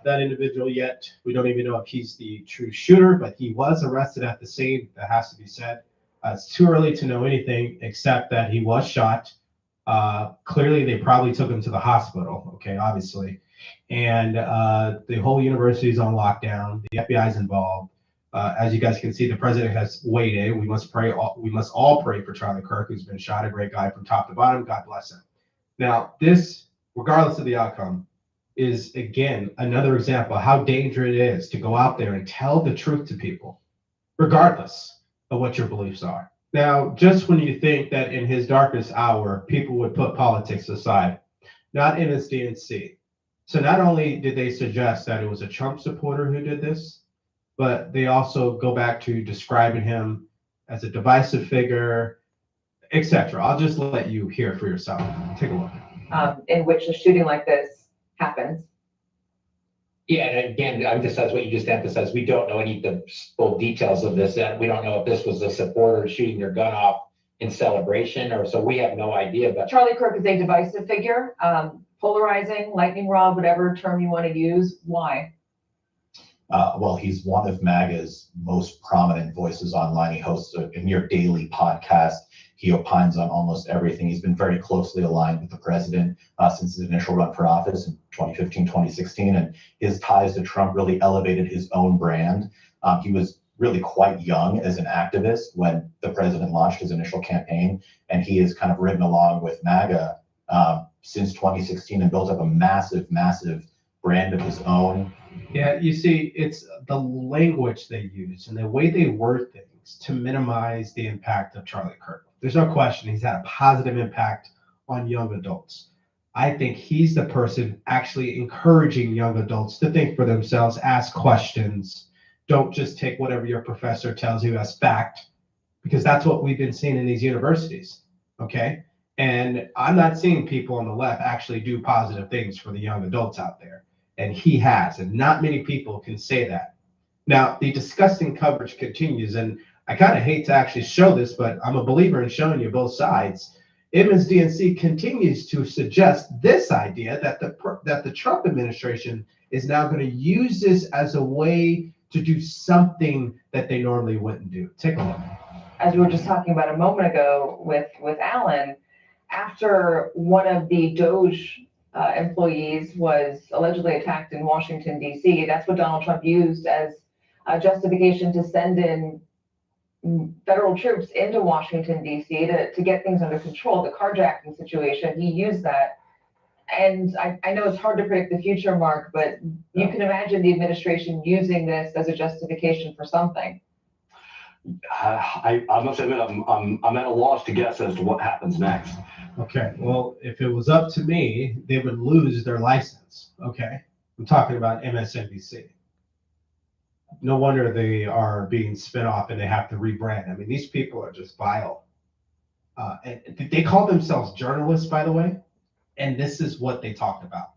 That individual yet, we don't even know if he's the true shooter, but he was arrested at the scene. That has to be said. It's too early to know anything except that he was shot. Clearly, they probably took him to the hospital, okay, obviously. And the whole university is on lockdown. The FBI is involved. As you guys can see, the president has weighed in. We must all pray for Charlie Kirk, who's been shot, a great guy from top to bottom. God bless him. Now, this, regardless of the outcome, is again another example of how dangerous it is to go out there and tell the truth to people, regardless of what your beliefs are. Now, just when you think that in his darkest hour, people would put politics aside, not in his DNC. So not only did they suggest that it was a Trump supporter who did this, but they also go back to describing him as a divisive figure, etc. I'll just let you hear for yourself. Take a look. In which a shooting like this happens. Yeah, and again, I emphasize what you just emphasized. We don't know any of the full details of this. We don't know if this was a supporter shooting their gun off in celebration, or so we have no idea. But Charlie Kirk is a divisive figure, polarizing, lightning rod, whatever term you want to use. Why? Well, he's one of MAGA's most prominent voices online. He hosts a near daily podcast. He opines on almost everything. He's been very closely aligned with the president since his initial run for office in 2015, 2016. And his ties to Trump really elevated his own brand. He was really quite young as an activist when the president launched his initial campaign. And he has kind of ridden along with MAGA since 2016 and built up a massive, massive brand of his own. Yeah, you see, it's the language they use and the way they word things to minimize the impact of Charlie Kirk. There's no question he's had a positive impact on young adults. I think he's the person actually encouraging young adults to think for themselves, ask questions. Don't just take whatever your professor tells you as fact, because that's what we've been seeing in these universities, okay? And I'm not seeing people on the left actually do positive things for the young adults out there. And he has, and not many people can say that. Now, the disgusting coverage continues, and I kind of hate to actually show this, but I'm a believer in showing you both sides. MSDNC continues to suggest this idea that the Trump administration is now going to use this as a way to do something that they normally wouldn't do. Take a look. As we were just talking about a moment ago with Alan, after one of the Doge employees was allegedly attacked in Washington, D.C., that's what Donald Trump used as a justification to send in federal troops into Washington, D.C. to get things under control, the carjacking situation. He used that. And I know it's hard to predict the future, Mark, but you can imagine the administration using this as a justification for something. I must admit, I'm at a loss to guess as to what happens next. Okay, well, if it was up to me, they would lose their license. Okay, I'm talking about MSNBC. No wonder they are being spin off and they have to rebrand. I mean, these people are just vile. And they call themselves journalists, by the way, and this is what they talk about.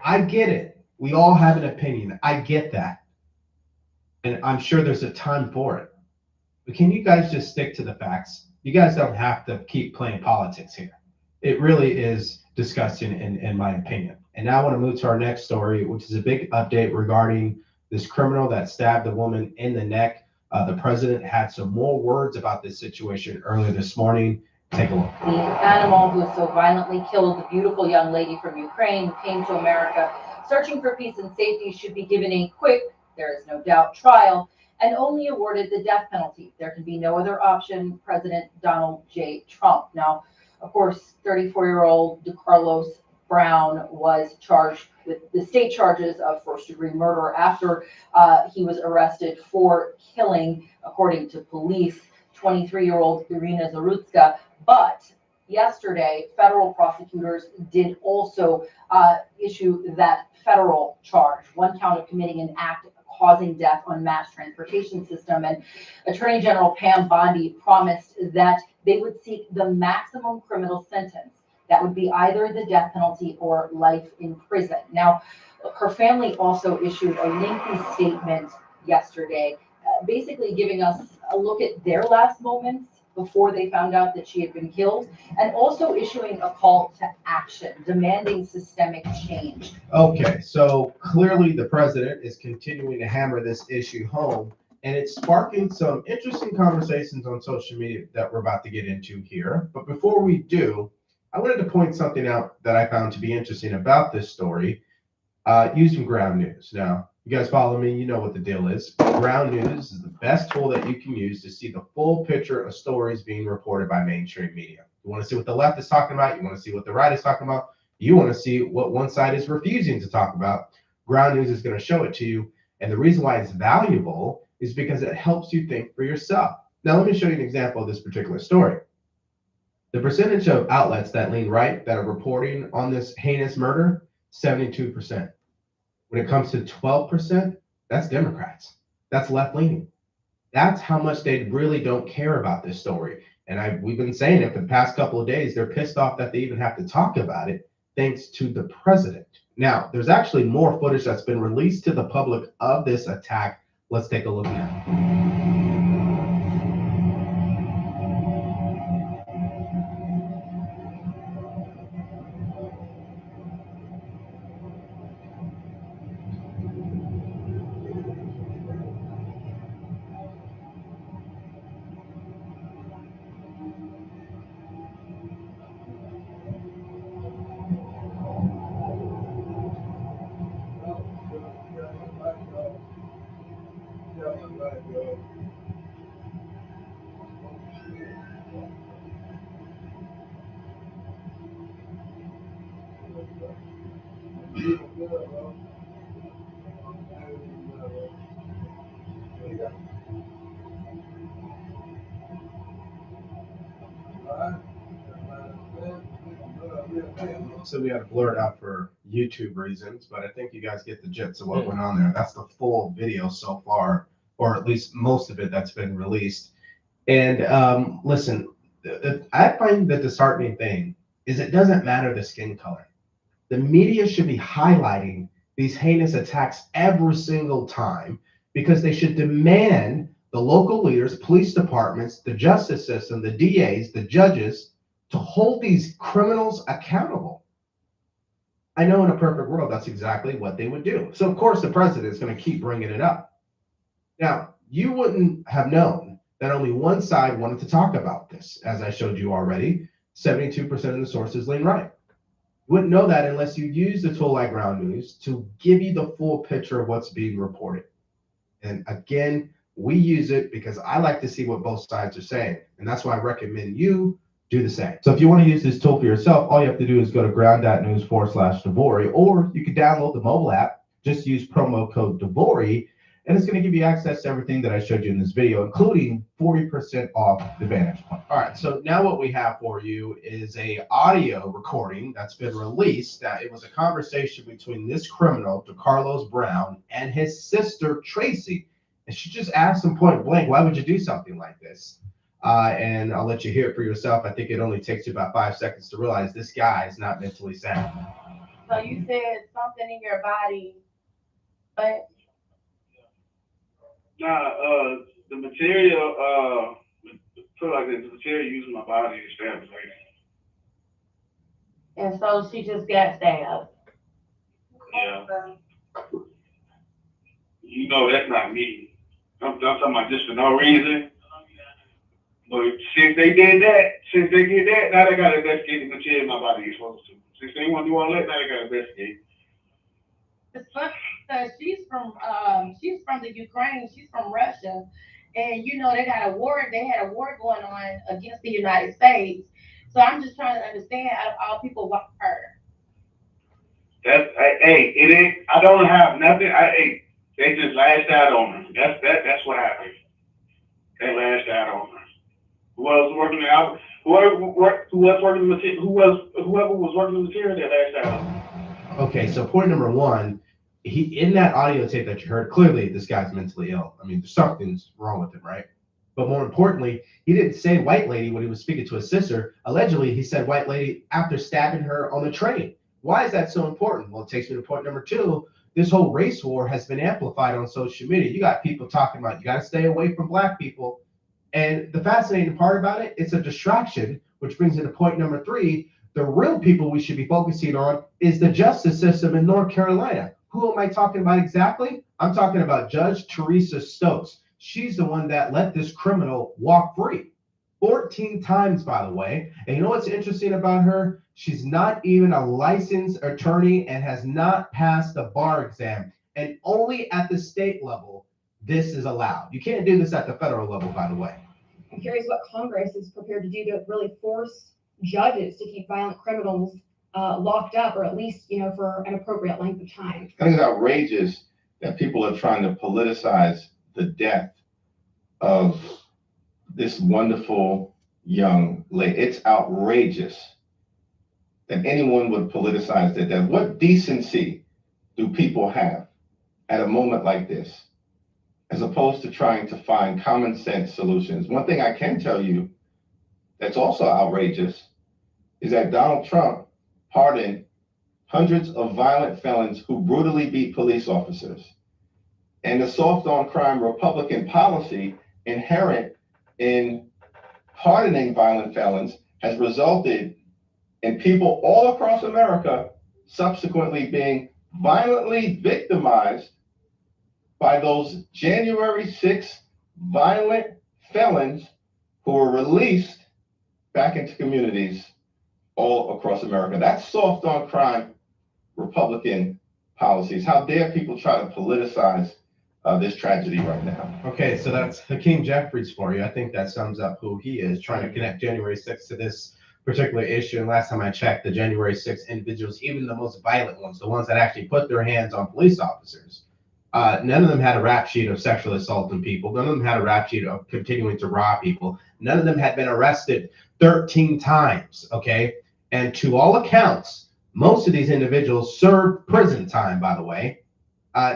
I get it. We all have an opinion. I get that. And I'm sure there's a time for it. But can you guys just stick to the facts? You guys don't have to keep playing politics here. It really is disgusting in my opinion. And now I want to move to our next story, which is a big update regarding this criminal that stabbed a woman in the neck. The president had some more words about this situation earlier this morning. Take a look. The animal who so violently killed the beautiful young lady from Ukraine who came to America searching for peace and safety should be given a quick, there is no doubt, trial and only awarded the death penalty. There can be no other option, President Donald J. Trump. Now, of course, 34-year-old DeCarlos Brown was charged with the state charges of first-degree murder after he was arrested for killing, according to police, 23-year-old Irina Zarutska. But yesterday, federal prosecutors did also issue that federal charge, one count of committing an act causing death on mass transportation system. And Attorney General Pam Bondi promised that they would seek the maximum criminal sentence. That would be either the death penalty or life in prison. Now, her family also issued a lengthy statement yesterday, basically giving us a look at their last moments before they found out that she had been killed, and also issuing a call to action, demanding systemic change. Okay, so clearly the president is continuing to hammer this issue home, and it's sparking some interesting conversations on social media that we're about to get into here. But before we do, I wanted to point something out that I found to be interesting about this story using Ground News. Now, you guys follow me, you know what the deal is. Ground News is the best tool that you can use to see the full picture of stories being reported by mainstream media. You want to see what the left is talking about, you want to see what the right is talking about, you want to see what one side is refusing to talk about. Ground News is going to show it to you. And the reason why it's valuable is because it helps you think for yourself. Now, let me show you an example of this particular story. The percentage of outlets that lean right that are reporting on this heinous murder, 72%. When it comes to 12%, that's Democrats. That's left-leaning. That's how much they really don't care about this story. And we've been saying it for the past couple of days. They're pissed off that they even have to talk about it thanks to the president. Now, there's actually more footage that's been released to the public of this attack. Let's take a look at it. So we had to blur it out for YouTube reasons, but I think you guys get the gist of what went on there. That's the full video so far, or at least most of it that's been released. And listen, I find the disheartening thing is it doesn't matter the skin color. The media should be highlighting these heinous attacks every single time because they should demand the local leaders, police departments, the justice system, the DAs, the judges, to hold these criminals accountable. I know in a perfect world, that's exactly what they would do. So of course, the president is going to keep bringing it up. Now, you wouldn't have known that only one side wanted to talk about this. As I showed you already, 72% of the sources lean right. You wouldn't know that unless you use the tool like Ground News to give you the full picture of what's being reported. And again, we use it because I like to see what both sides are saying. And that's why I recommend you do the same. So if you want to use this tool for yourself, all you have to do is go to ground.news/Devori, or you can download the mobile app, just use promo code Devori, and it's going to give you access to everything that I showed you in this video, including 40% off the Vantage Point. All right, so now what we have for you is a audio recording that's been released. It was a conversation between this criminal, DeCarlos Brown, and his sister, Tracy. And she just asked him point blank, why would you do something like this? And I'll let you hear it for yourself. I think it only takes you about 5 seconds to realize this guy is not mentally sound. So you said something in your body, but the material, put like this, the material using my body to stab the lady. and so she just got stabbed. Yeah. You know that's not me. I'm talking about just for no reason. But since they did that, now they got to investigate the material in my body is supposed to. Since they want to do all that, now they got to investigate. It's funny because she's from the Ukraine, she's from Russia, and you know they had a war going on against the United States. So I'm just trying to understand out of all people what her. It ain't. I don't have nothing. They just lashed out on her. That's what happened. They lashed out on her. Whoever was working the material, they lashed out on her. Okay, so point number one, in that audio tape that you heard, clearly this guy's mentally ill. I mean, something's wrong with him, right? But more importantly, he didn't say white lady when he was speaking to his sister. Allegedly, he said white lady after stabbing her on the train. Why is that so important? Well, it takes me to point number two. This whole race war has been amplified on social media. You got people talking about you got to stay away from black people. And the fascinating part about it, it's a distraction, which brings me to point number three. The real people we should be focusing on is the justice system in North Carolina. Who am I talking about exactly? I'm talking about Judge Teresa Stokes. She's the one that let this criminal walk free 14 times, by the way. And you know what's interesting about her? She's not even a licensed attorney and has not passed the bar exam. And only at the state level, this is allowed. You can't do this at the federal level, by the way. I'm curious what Congress is prepared to do to really force judges to keep violent criminals locked up, or at least, for an appropriate length of time. I think it's outrageous that people are trying to politicize the death of this wonderful young lady. It's outrageous that anyone would politicize their death. What decency do people have at a moment like this, as opposed to trying to find common sense solutions? One thing I can tell you that's also outrageous is that Donald Trump pardoned hundreds of violent felons who brutally beat police officers. And the soft on crime Republican policy inherent in pardoning violent felons has resulted in people all across America subsequently being violently victimized by those January 6th violent felons who were released back into communities all across America. That's soft on crime Republican policies. How dare people try to politicize this tragedy right now? Okay, so that's Hakeem Jeffries for you. I think that sums up who he is, trying to connect January 6th to this particular issue. And last time I checked, the January 6th individuals, even the most violent ones, the ones that actually put their hands on police officers, none of them had a rap sheet of sexually assaulting people. None of them had a rap sheet of continuing to rob people. None of them had been arrested 13 times, okay? And to all accounts, most of these individuals served prison time, by the way.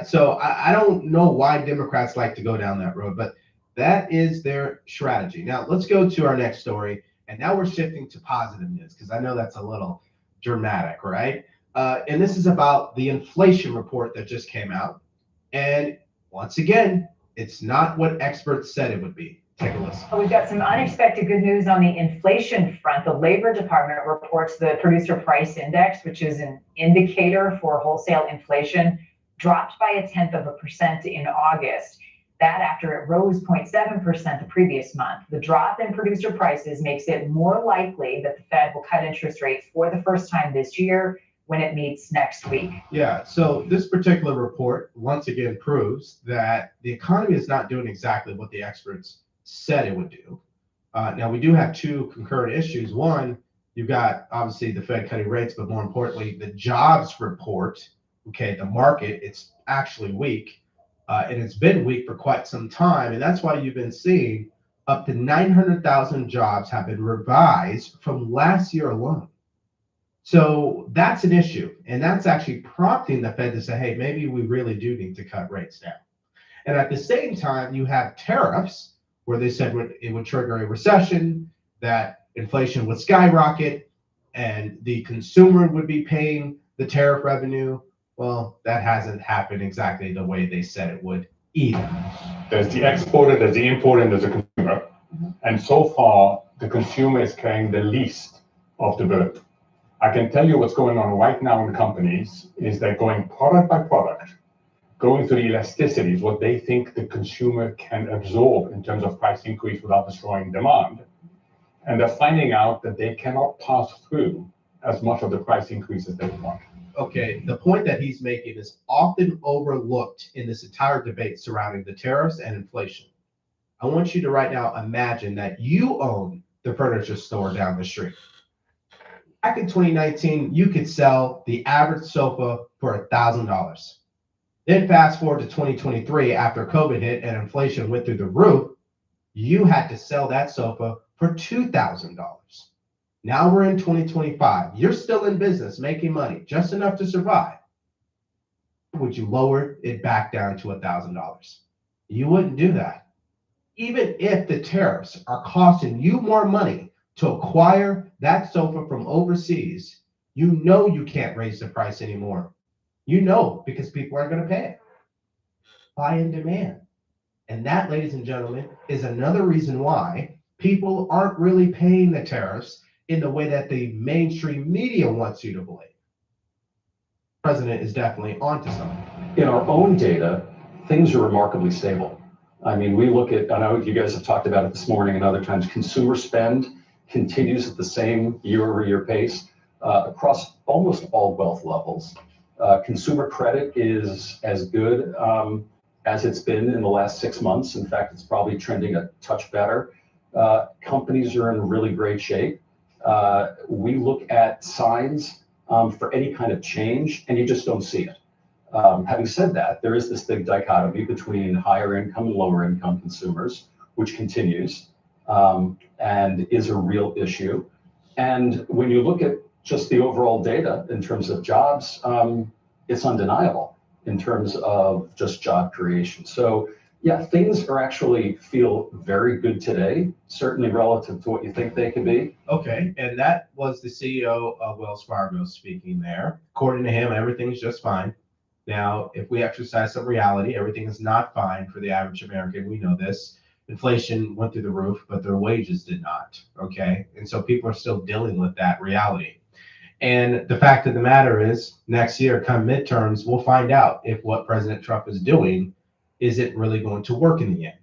So I don't know why Democrats like to go down that road, but that is their strategy. Now, let's go to our next story. And now we're shifting to positive news, because I know that's a little dramatic, right? And this is about the inflation report that just came out. And once again, It's not what experts said it would be. Take a listen. We've got some unexpected good news on the inflation front. The Labor Department reports the Producer Price Index, which is an indicator for wholesale inflation, dropped by 0.1% in August. That after it rose 0.7% the previous month. The drop in producer prices makes it more likely that the Fed will cut interest rates for the first time this year when it meets next week. Yeah, so this particular report once again proves that the economy is not doing exactly what the experts said it would do. Now, we do have two concurrent issues. One, you've got obviously the Fed cutting rates, but more importantly, the jobs report, okay, the market, it's actually weak. And it's been weak for quite some time. And that's why you've been seeing up to 900,000 jobs have been revised from last year alone. So that's an issue. And that's actually prompting the Fed to say, hey, maybe we really do need to cut rates down. And at the same time, you have tariffs where they said it would trigger a recession, that inflation would skyrocket, and the consumer would be paying the tariff revenue. Well, that hasn't happened exactly the way they said it would either. There's the exporter, there's the importer, and there's the consumer. And so far, the consumer is carrying the least of the burden. I can tell you what's going on right now in companies is they're going product by product, going through the elasticities, what they think the consumer can absorb in terms of price increase without destroying demand. And they're finding out that they cannot pass through as much of the price increase as they want. Okay, the point that he's making is often overlooked in this entire debate surrounding the tariffs and inflation. I want you to right now imagine that you own the furniture store down the street. Back in 2019, you could sell the average sofa for $1,000. Then fast forward to 2023, after COVID hit and inflation went through the roof, you had to sell that sofa for $2,000. Now we're in 2025. You're still in business, making money, just enough to survive. Would you lower it back down to $1,000? You wouldn't do that. Even if the tariffs are costing you more money to acquire that sofa from overseas, you know you can't raise the price anymore. You know, because people aren't going to pay it. Supply and demand. And that, ladies and gentlemen, is another reason why people aren't really paying the tariffs in the way that the mainstream media wants you to believe. The president is definitely onto something. In our own data, things are remarkably stable. I mean, we look at, I know you guys have talked about it this morning and other times, consumer spend continues at the same year-over-year pace across almost all wealth levels. Consumer credit is as good as it's been in the last 6 months. In fact, it's probably trending a touch better. Companies are in really great shape. We look at signs for any kind of change, and you just don't see it. Having said that, there is this big dichotomy between higher income and lower income consumers, which continues and is a real issue. And when you look at just the overall data in terms of jobs, it's undeniable in terms of just job creation. So yeah, things are actually feel very good today, certainly relative to what you think they could be. Okay, and that was the CEO of Wells Fargo speaking there. According to him, everything's just fine. Now, if we exercise some reality, everything is not fine for the average American. We know this. Inflation went through the roof, but their wages did not, okay? And so people are still dealing with that reality. And the fact of the matter is, next year, come midterms, we'll find out if what President Trump is doing is it really going to work in the end.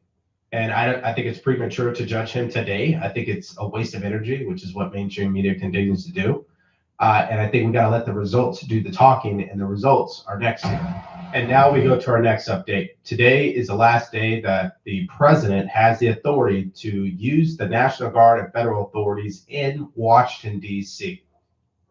And I think it's premature to judge him today. I think it's a waste of energy, which is what mainstream media continues to do. And I think we got to let the results do the talking, and the results are next year. And now we go to our next update. Today is the last day that the president has the authority to use the National Guard and federal authorities in Washington, D.C.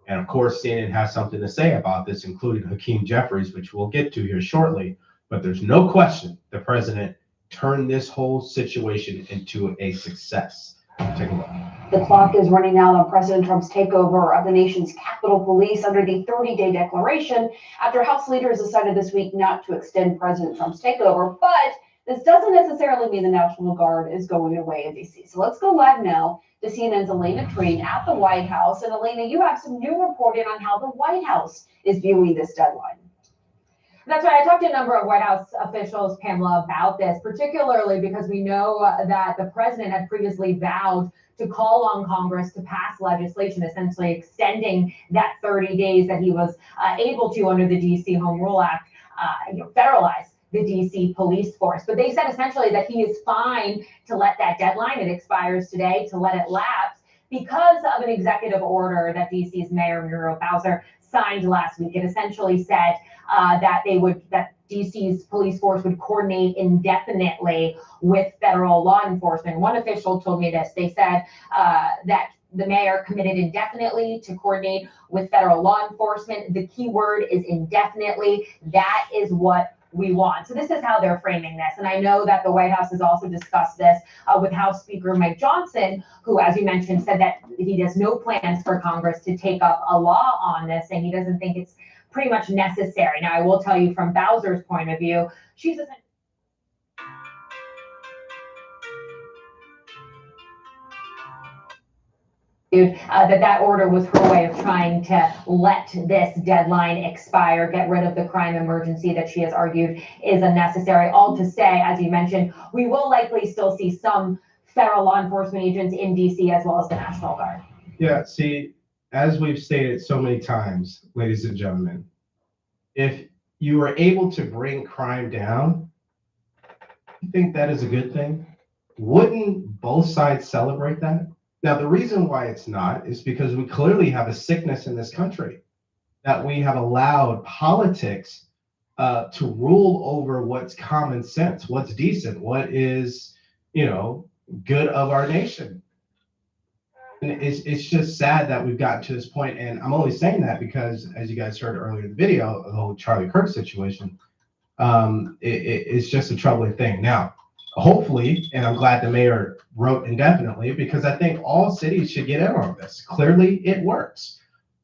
And of course, CNN has something to say about this, including Hakeem Jeffries, which we'll get to here shortly. But there's no question the president turned this whole situation into a success. Take a look. The clock is running out on President Trump's takeover of the nation's Capitol Police under the 30-day declaration after House leaders decided this week not to extend President Trump's takeover. But this doesn't necessarily mean the National Guard is going away in D.C. So let's go live now to CNN's Elena Train at the White House. And Elena, you have some new reporting on how the White House is viewing this deadline. That's right. I talked to a number of White House officials, Pamela, about this, particularly because we know that the president had previously vowed to call on Congress to pass legislation, essentially extending that 30 days that he was able to under the DC Home Rule Act, federalize the DC police force. But they said essentially that he is fine to let that deadline, it expires today, to let it lapse because of an executive order that DC's Mayor Muriel Bowser signed last week. It essentially said that DC's police force would coordinate indefinitely with federal law enforcement. One official told me this. They said that the mayor committed indefinitely to coordinate with federal law enforcement. The key word is indefinitely. That is what we want. So this is how they're framing this. And I know that the White House has also discussed this with House Speaker Mike Johnson, who, as you mentioned, said that he has no plans for Congress to take up a law on this, and he doesn't think it's pretty much necessary. Now, I will tell you from Bowser's point of view, she's essentially that order was her way of trying to let this deadline expire, get rid of the crime emergency that she has argued is unnecessary. All to say, as you mentioned, we will likely still see some federal law enforcement agents in DC as well as the National Guard. Yeah, see, as we've stated so many times, ladies and gentlemen, if you are able to bring crime down, you think that is a good thing? Wouldn't both sides celebrate that? Now, the reason why it's not is because we clearly have a sickness in this country, that we have allowed politics to rule over what's common sense, what's decent, what is, good of our nation. And it's just sad that we've gotten to this point. And I'm only saying that because, as you guys heard earlier in the video, the whole Charlie Kirk situation, it's just a troubling thing. Now, hopefully, and I'm glad the mayor wrote indefinitely, because I think all cities should get in on this. Clearly, it works.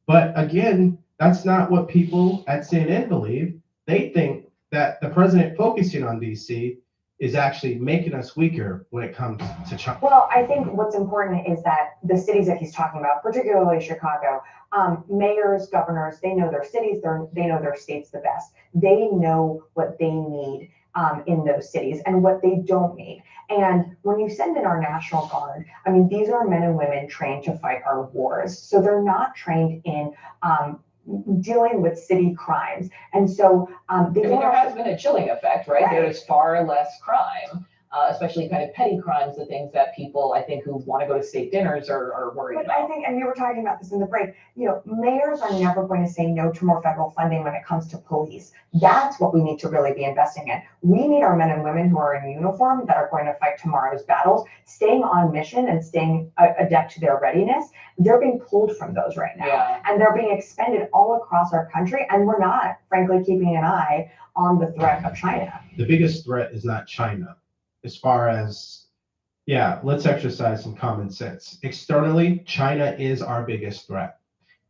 But again, that's not what people at CNN believe. They think that the president focusing on DC is actually making us weaker when it comes to China. Well, I think what's important is that the cities that he's talking about, particularly Chicago, mayors, governors, they know their cities, they know their states the best. They know what they need in those cities and what they don't need. And when you send in our National Guard, I mean, these are men and women trained to fight our wars. So they're not trained in dealing with city crimes. And so there has been a chilling effect, right? There is far less crime, especially kind of petty crimes, the things that people, I think, who want to go to state dinners are worried about. I think, and we were talking about this in the break, mayors are never going to say no to more federal funding when it comes to police. That's what we need to really be investing in. We need our men and women who are in uniform that are going to fight tomorrow's battles, staying on mission and staying adept to their readiness. They're being pulled from those right now, and they're being expended all across our country, and we're not, frankly, keeping an eye on the threat of China. The biggest threat is not China. As far as, let's exercise some common sense. Externally, China is our biggest threat.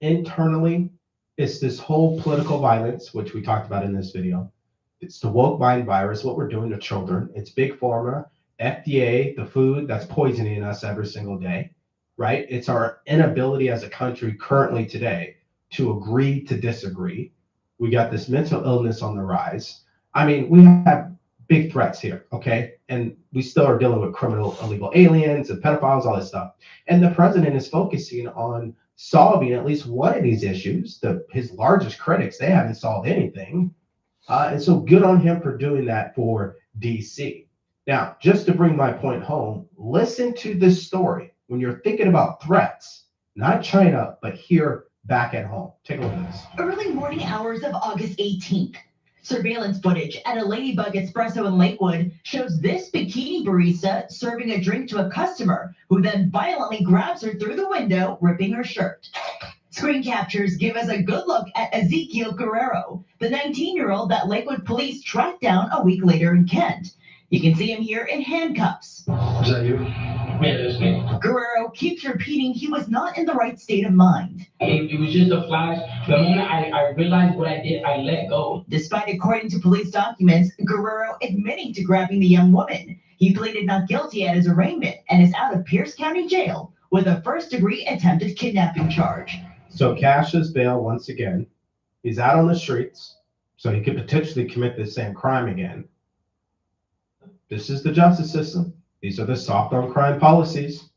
Internally, it's this whole political violence, which we talked about in this video. It's the woke mind virus, what we're doing to children. It's Big Pharma, FDA, the food that's poisoning us every single day, right? It's our inability as a country currently today to agree to disagree. We got this mental illness on the rise. I mean, we have big threats here, okay? And we still are dealing with criminal, illegal aliens and pedophiles, all this stuff. And the president is focusing on solving at least one of these issues. His largest critics, they haven't solved anything. And so good on him for doing that for DC. Now, just to bring my point home, listen to this story when you're thinking about threats, not China, but here back at home. Take a look at this. Early morning hours of August 18th. Surveillance footage at a Ladybug Espresso in Lakewood shows this bikini barista serving a drink to a customer who then violently grabs her through the window, ripping her shirt. Screen captures give us a good look at Ezekiel Guerrero, the 19-year-old that Lakewood police tracked down a week later in Kent. You can see him here in handcuffs. Is that you? Yeah, that's me. Guerrero keeps repeating he was not in the right state of mind. It was just a flash. The moment I realized what I did, I let go. Despite, according to police documents, Guerrero admitting to grabbing the young woman. He pleaded not guilty at his arraignment and is out of Pierce County Jail with a first-degree attempted kidnapping charge. So Cassius bail once again. He's out on the streets. So he could potentially commit the same crime again. This is the justice system. These are the soft on crime policies.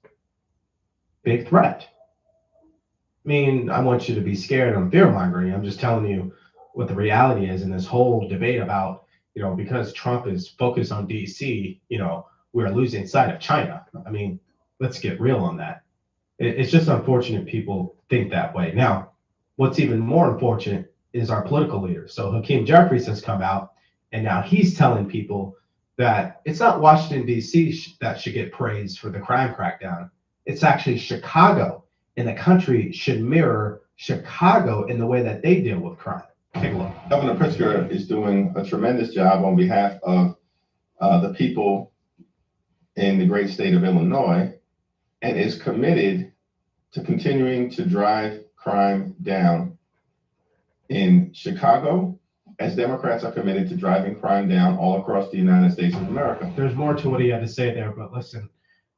Big threat. I mean, I want you to be scared on fear mongering. I'm just telling you what the reality is in this whole debate about, because Trump is focused on DC, we're losing sight of China. I mean, let's get real on that. It's just unfortunate people think that way. Now, what's even more unfortunate is our political leaders. So Hakeem Jeffries has come out, and now he's telling people that it's not Washington, D.C. that should get praised for the crime crackdown. It's actually Chicago, and the country should mirror Chicago in the way that they deal with crime. Take a look. Governor Pritzker is doing a tremendous job on behalf of the people in the great state of Illinois, and is committed to continuing to drive crime down in Chicago, as Democrats are committed to driving crime down all across the United States of America. There's more to what he had to say there, but listen,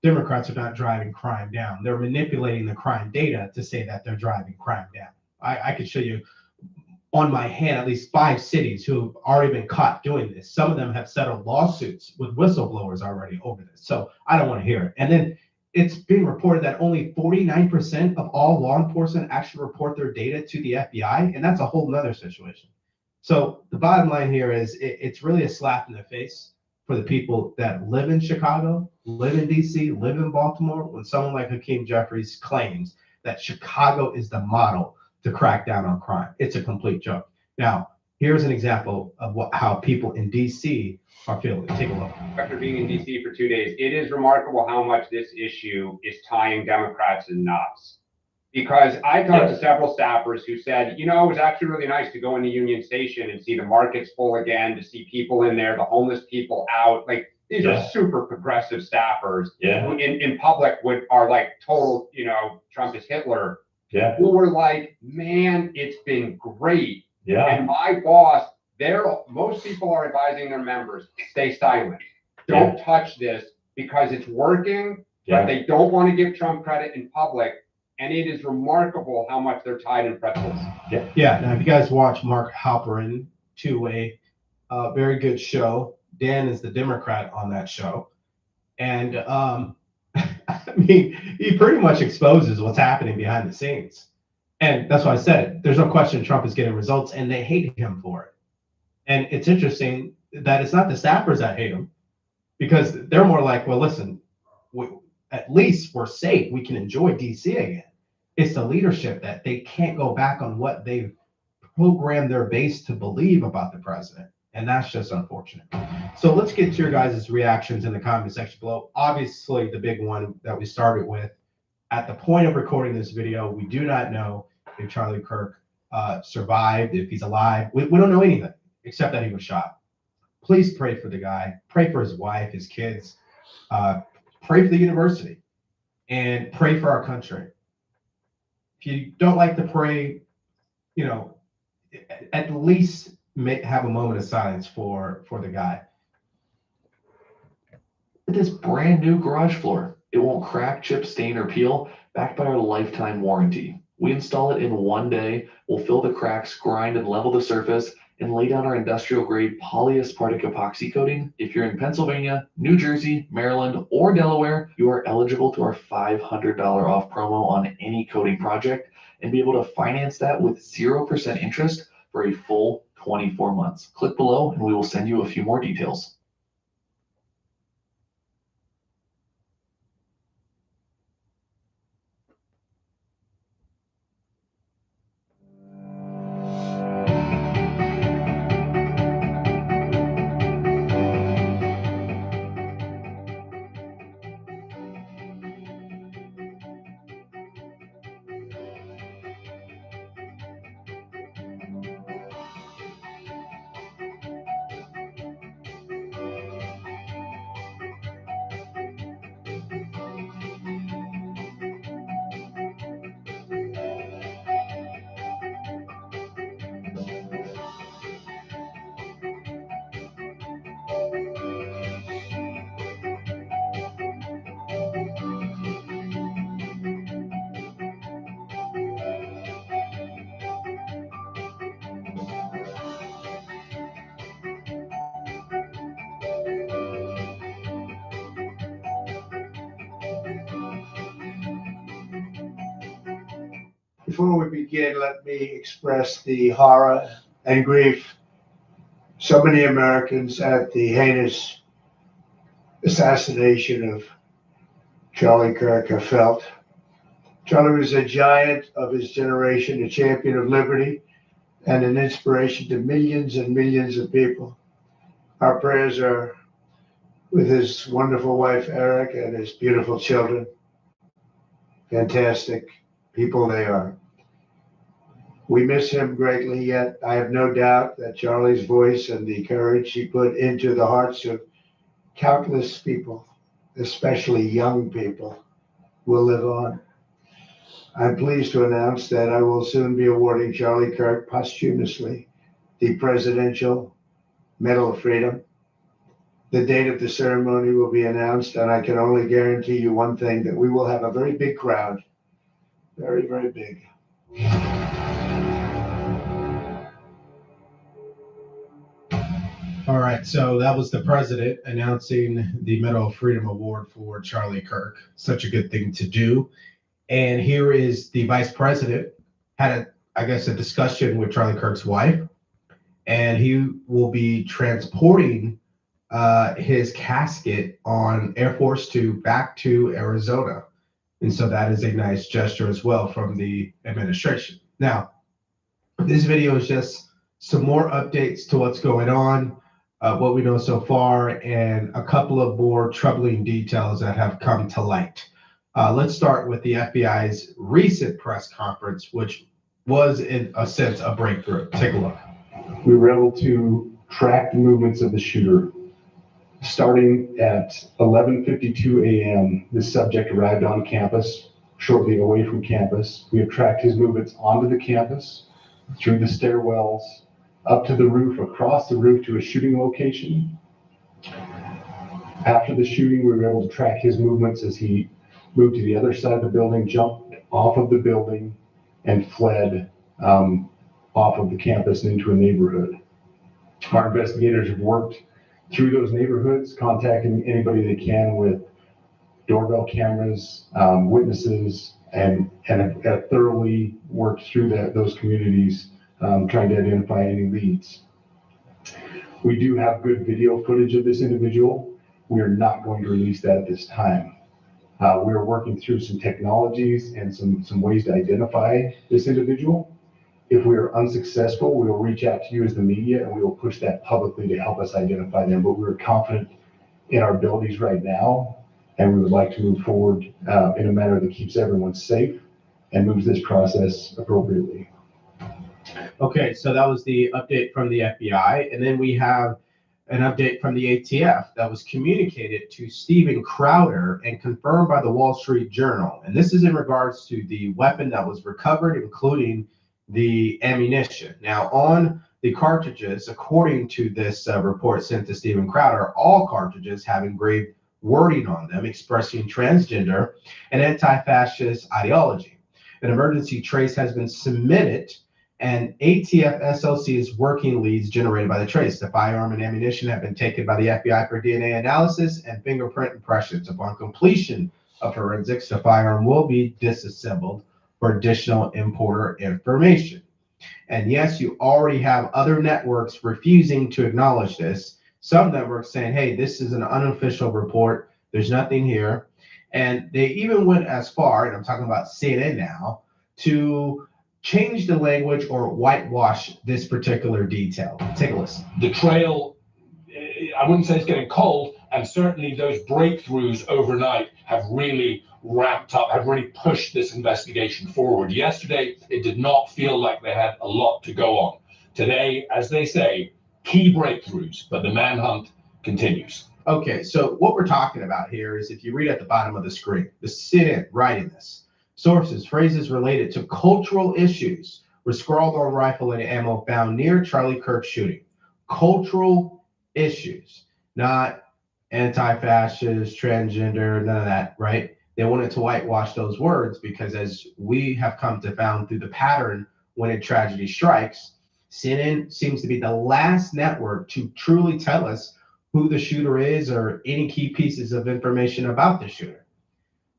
Democrats are not driving crime down. They're manipulating the crime data to say that they're driving crime down. I could show you on my hand at least 5 cities who have already been caught doing this. Some of them have settled lawsuits with whistleblowers already over this. So I don't want to hear it. And then it's being reported that only 49% of all law enforcement actually report their data to the FBI, and that's a whole nother situation. So the bottom line here is it's really a slap in the face for the people that live in Chicago, live in DC, live in Baltimore, when someone like Hakeem Jeffries claims that Chicago is the model to crack down on crime. It's a complete joke. Now, here's an example of how people in DC are feeling. Take a look. After being in DC for 2 days, it is remarkable how much this issue is tying Democrats in knots. Because I talked to several staffers who said, it was actually really nice to go into Union Station and see the markets full again, to see people in there, the homeless people out. Like, these are super progressive staffers who in public are like total, Trump is Hitler. Who were like, man, it's been great. And my boss, most people are advising their members, stay silent. Don't touch this because it's working, but they don't want to give Trump credit in public. And it is remarkable how much they're tied in pretzels. Now, if you guys watch Mark Halperin, two-way, very good show. Dan is the Democrat on that show. And I mean, he pretty much exposes what's happening behind the scenes. And that's why I said, there's no question Trump is getting results, and they hate him for it. And it's interesting that it's not the staffers that hate him, because they're more like, well, listen, at least we're safe. We can enjoy DC again. It's the leadership that they can't go back on what they've programmed their base to believe about the president. And that's just unfortunate. So let's get to your guys' reactions in the comment section below. Obviously, the big one that we started with, at the point of recording this video, we do not know if Charlie Kirk survived, if he's alive. We don't know anything except that he was shot. Please pray for the guy. Pray for his wife, his kids. Pray for the university. And pray for our country. If you don't like to pray, at least have a moment of silence for the guy. This brand new garage floor. It won't crack, chip, stain, or peel, backed by our lifetime warranty. We install it in 1 day. We'll fill the cracks, grind and level the surface, and lay down our industrial-grade polyaspartic epoxy coating. If you're in Pennsylvania, New Jersey, Maryland, or Delaware, you are eligible to our $500 off promo on any coating project and be able to finance that with 0% interest for a full 24 months. Click below and we will send you a few more details. Before we begin, let me express the horror and grief so many Americans at the heinous assassination of Charlie Kirk have felt. Charlie was a giant of his generation, a champion of liberty, and an inspiration to millions and millions of people. Our prayers are with his wonderful wife, Eric, and his beautiful children. Fantastic people they are. We miss him greatly, yet I have no doubt that Charlie's voice and the courage he put into the hearts of countless people, especially young people, will live on. I'm pleased to announce that I will soon be awarding Charlie Kirk posthumously the Presidential Medal of Freedom. The date of the ceremony will be announced, and I can only guarantee you one thing, that we will have a very big crowd. Very, very big. All right, so that was the president announcing the Medal of Freedom Award for Charlie Kirk. Such a good thing to do. And here is the vice president had a discussion with Charlie Kirk's wife, and he will be transporting his casket on Air Force Two back to Arizona. And so that is a nice gesture as well from the administration. Now, this video is just some more updates to what's going on, what we know so far, and a couple of more troubling details that have come to light. Let's start with the FBI's recent press conference, which was, in a sense, a breakthrough. Take a look. We were able to track the movements of the shooter. Starting at 11:52 a.m., the subject arrived on campus, shortly away from campus. We have tracked his movements onto the campus, through the stairwells, up to the roof, across the roof to a shooting location. After the shooting, we were able to track his movements as he moved to the other side of the building, jumped off of the building, and fled off of the campus and into a neighborhood. Our investigators have worked through those neighborhoods, contacting anybody they can with doorbell cameras, witnesses, and have thoroughly worked through those communities, trying to identify any leads. We do have good video footage of this individual. We are not going to release that at this time. We are working through some technologies and some ways to identify this individual. If we are unsuccessful, we will reach out to you as the media, and we will push that publicly to help us identify them. But we're confident in our abilities right now, and we would like to move forward in a manner that keeps everyone safe and moves this process appropriately. Okay, so that was the update from the FBI. And then we have an update from the ATF that was communicated to Steven Crowder and confirmed by the Wall Street Journal. And this is in regards to the weapon that was recovered, including the ammunition. Now, on the cartridges, according to this report sent to Steven Crowder, all cartridges have engraved wording on them expressing transgender and anti-fascist ideology. An emergency trace has been submitted, and ATF SLC's working leads generated by the trace. The firearm and ammunition have been taken by the FBI for DNA analysis and fingerprint impressions. Upon completion of forensics, the firearm will be disassembled for additional importer information. And yes, you already have other networks refusing to acknowledge this. Some networks saying, hey, this is an unofficial report. There's nothing here. And they even went as far, and I'm talking about CNN now, to change the language or whitewash this particular detail. Take a listen. The trail, I wouldn't say it's getting cold, and certainly those breakthroughs overnight have really ramped up, have really pushed this investigation forward. Yesterday, it did not feel like they had a lot to go on. Today, as they say, key breakthroughs, but the manhunt continues. Okay, so what we're talking about here is, if you read at the bottom of the screen, the CNN writing this, sources, phrases related to cultural issues were scrawled on rifle and ammo found near Charlie Kirk shooting. Cultural issues, not anti-fascist, transgender, none of that, right? They wanted to whitewash those words because, as we have come to found through the pattern when a tragedy strikes, CNN seems to be the last network to truly tell us who the shooter is or any key pieces of information about the shooter.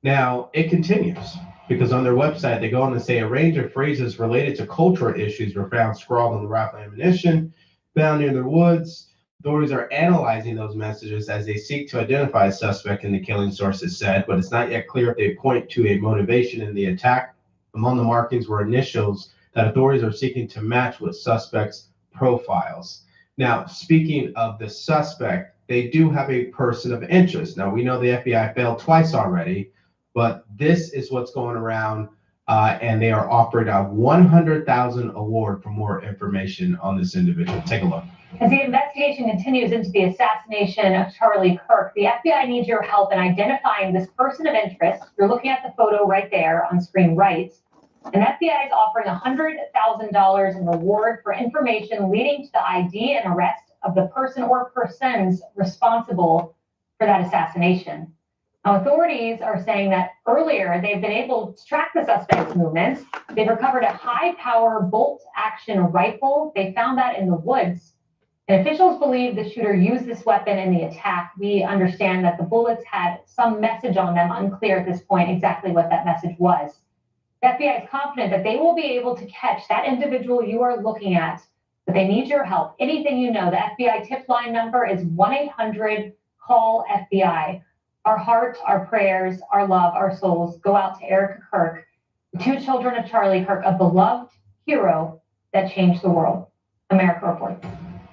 Now, it continues. because on their website, they go on to say a range of phrases related to cultural issues were found scrawled on the rifle ammunition found near the woods. Authorities are analyzing those messages as they seek to identify a suspect in the killing, sources said, but it's not yet clear if they point to a motivation in the attack. Among the markings were initials that authorities are seeking to match with suspects' profiles. Now, speaking of the suspect, they do have a person of interest. Now, we know the FBI failed twice already, but this is what's going around, and they are offering a $100,000 award for more information on this individual. Take a look. As the investigation continues into the assassination of Charlie Kirk, the FBI needs your help in identifying this person of interest. You're looking at the photo right there on screen right. And FBI is offering $100,000 in reward for information leading to the ID and arrest of the person or persons responsible for that assassination. Now, authorities are saying that earlier they've been able to track the suspect's movements. They've recovered a high-power bolt-action rifle. They found that in the woods. And officials believe the shooter used this weapon in the attack. We understand that the bullets had some message on them, unclear at this point exactly what that message was. The FBI is confident that they will be able to catch that individual you are looking at, but they need your help. Anything you know, the FBI tip line number is 1-800-CALL-FBI. Our heart, our prayers, our love, our souls go out to Erica Kirk, the two children of Charlie Kirk, a beloved hero that changed the world. America Reports.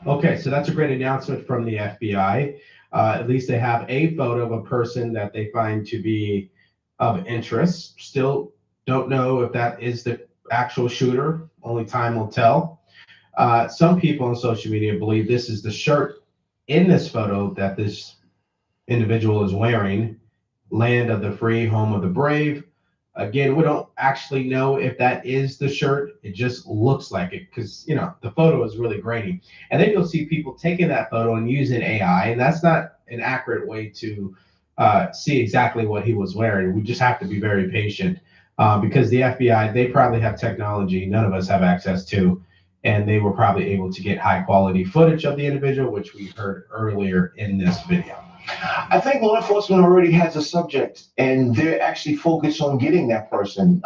Okay, so that's a great announcement from the FBI. At least they have a photo of a person that they find to be of interest. Still don't know if that is the actual shooter. Only time will tell. Some people on social media believe this is the shirt in this photo that this individual is wearing. Land of the free, home of the brave. Again, we don't actually know if that is the shirt. It just looks like it because, you know, the photo is really grainy. And then you'll see people taking that photo and using AI, and that's not an accurate way to see exactly what he was wearing. We just have to be very patient because the FBI, they probably have technology none of us have access to, and they were probably able to get high quality footage of the individual, which we heard earlier in this video. I think law enforcement already has a subject, and they're actually focused on getting that person.